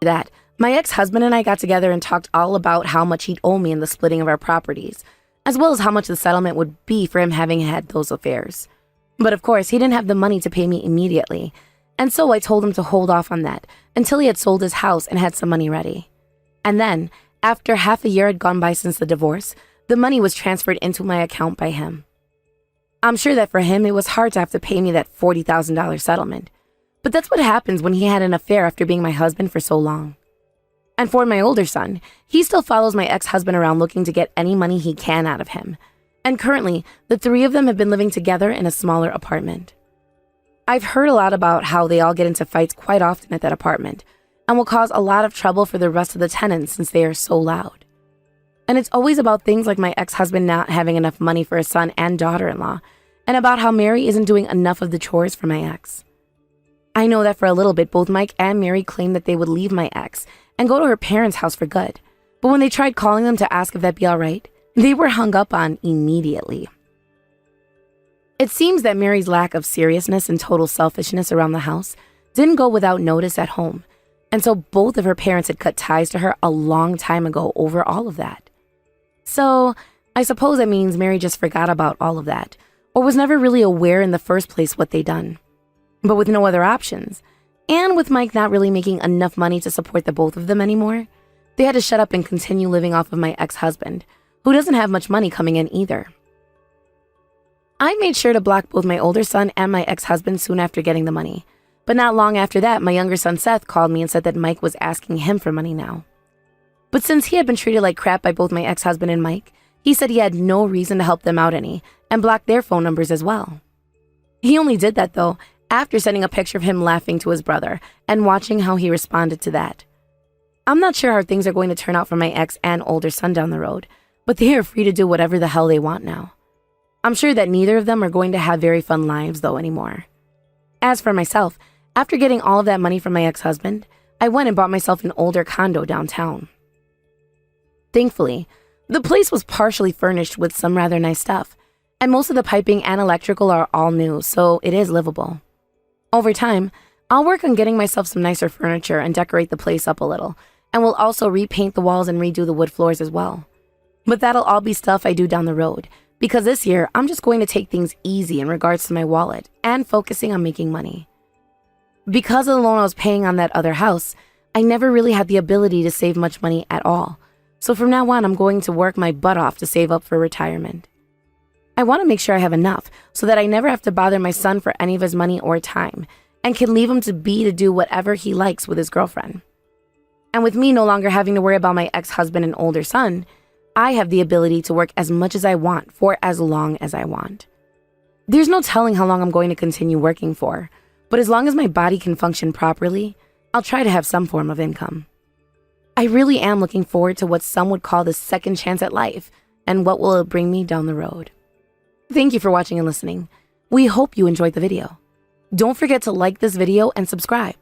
That my ex-husband and I got together and talked all about how much he'd owe me in the splitting of our properties, as well as how much the settlement would be for him having had those affairs. But of course, he didn't have the money to pay me immediately, and so I told him to hold off on that until he had sold his house and had some money ready. And then, after half a year had gone by since the divorce, the money was transferred into my account by him. I'm sure that for him, it was hard to have to pay me that $40,000 settlement. But that's what happens when he had an affair after being my husband for so long. And for my older son, he still follows my ex-husband around looking to get any money he can out of him. And currently, the three of them have been living together in a smaller apartment. I've heard a lot about how they all get into fights quite often at that apartment and will cause a lot of trouble for the rest of the tenants since they are so loud. And it's always about things like my ex-husband not having enough money for his son and daughter-in-law, and about how Mary isn't doing enough of the chores for my ex. I know that for a little bit, both Mike and Mary claimed that they would leave my ex and go to her parents' house for good. But when they tried calling them to ask if that'd be all right, they were hung up on immediately. It seems that Mary's lack of seriousness and total selfishness around the house didn't go without notice at home, and so both of her parents had cut ties to her a long time ago over all of that. So, I suppose that means Mary just forgot about all of that, or was never really aware in the first place what they'd done. But with no other options, and with Mike not really making enough money to support the both of them anymore, they had to shut up and continue living off of my ex-husband, who doesn't have much money coming in either. I made sure to block both my older son and my ex-husband soon after getting the money, but not long after that, my younger son Seth called me and said that Mike was asking him for money now. But since he had been treated like crap by both my ex-husband and Mike, he said he had no reason to help them out any, and blocked their phone numbers as well. He only did that, though, after sending a picture of him laughing to his brother and watching how he responded to that. I'm not sure how things are going to turn out for my ex and older son down the road, but they are free to do whatever the hell they want now. I'm sure that neither of them are going to have very fun lives, though, anymore. As for myself, after getting all of that money from my ex-husband, I went and bought myself an older condo downtown. Thankfully, the place was partially furnished with some rather nice stuff, and most of the piping and electrical are all new, so it is livable. Over time, I'll work on getting myself some nicer furniture and decorate the place up a little, and will also repaint the walls and redo the wood floors as well. But that'll all be stuff I do down the road, because this year I'm just going to take things easy in regards to my wallet and focusing on making money. Because of the loan I was paying on that other house, I never really had the ability to save much money at all. So from now on, I'm going to work my butt off to save up for retirement. I want to make sure I have enough so that I never have to bother my son for any of his money or time, and can leave him to do whatever he likes with his girlfriend. And with me no longer having to worry about my ex-husband and older son, I have the ability to work as much as I want for as long as I want. There's no telling how long I'm going to continue working for, but as long as my body can function properly, I'll try to have some form of income. I really am looking forward to what some would call the second chance at life, and what will it bring me down the road. Thank you for watching and listening. We hope you enjoyed the video. Don't forget to like this video and subscribe.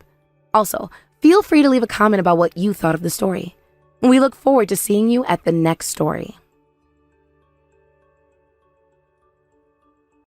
Also, feel free to leave a comment about what you thought of the story. We look forward to seeing you at the next story.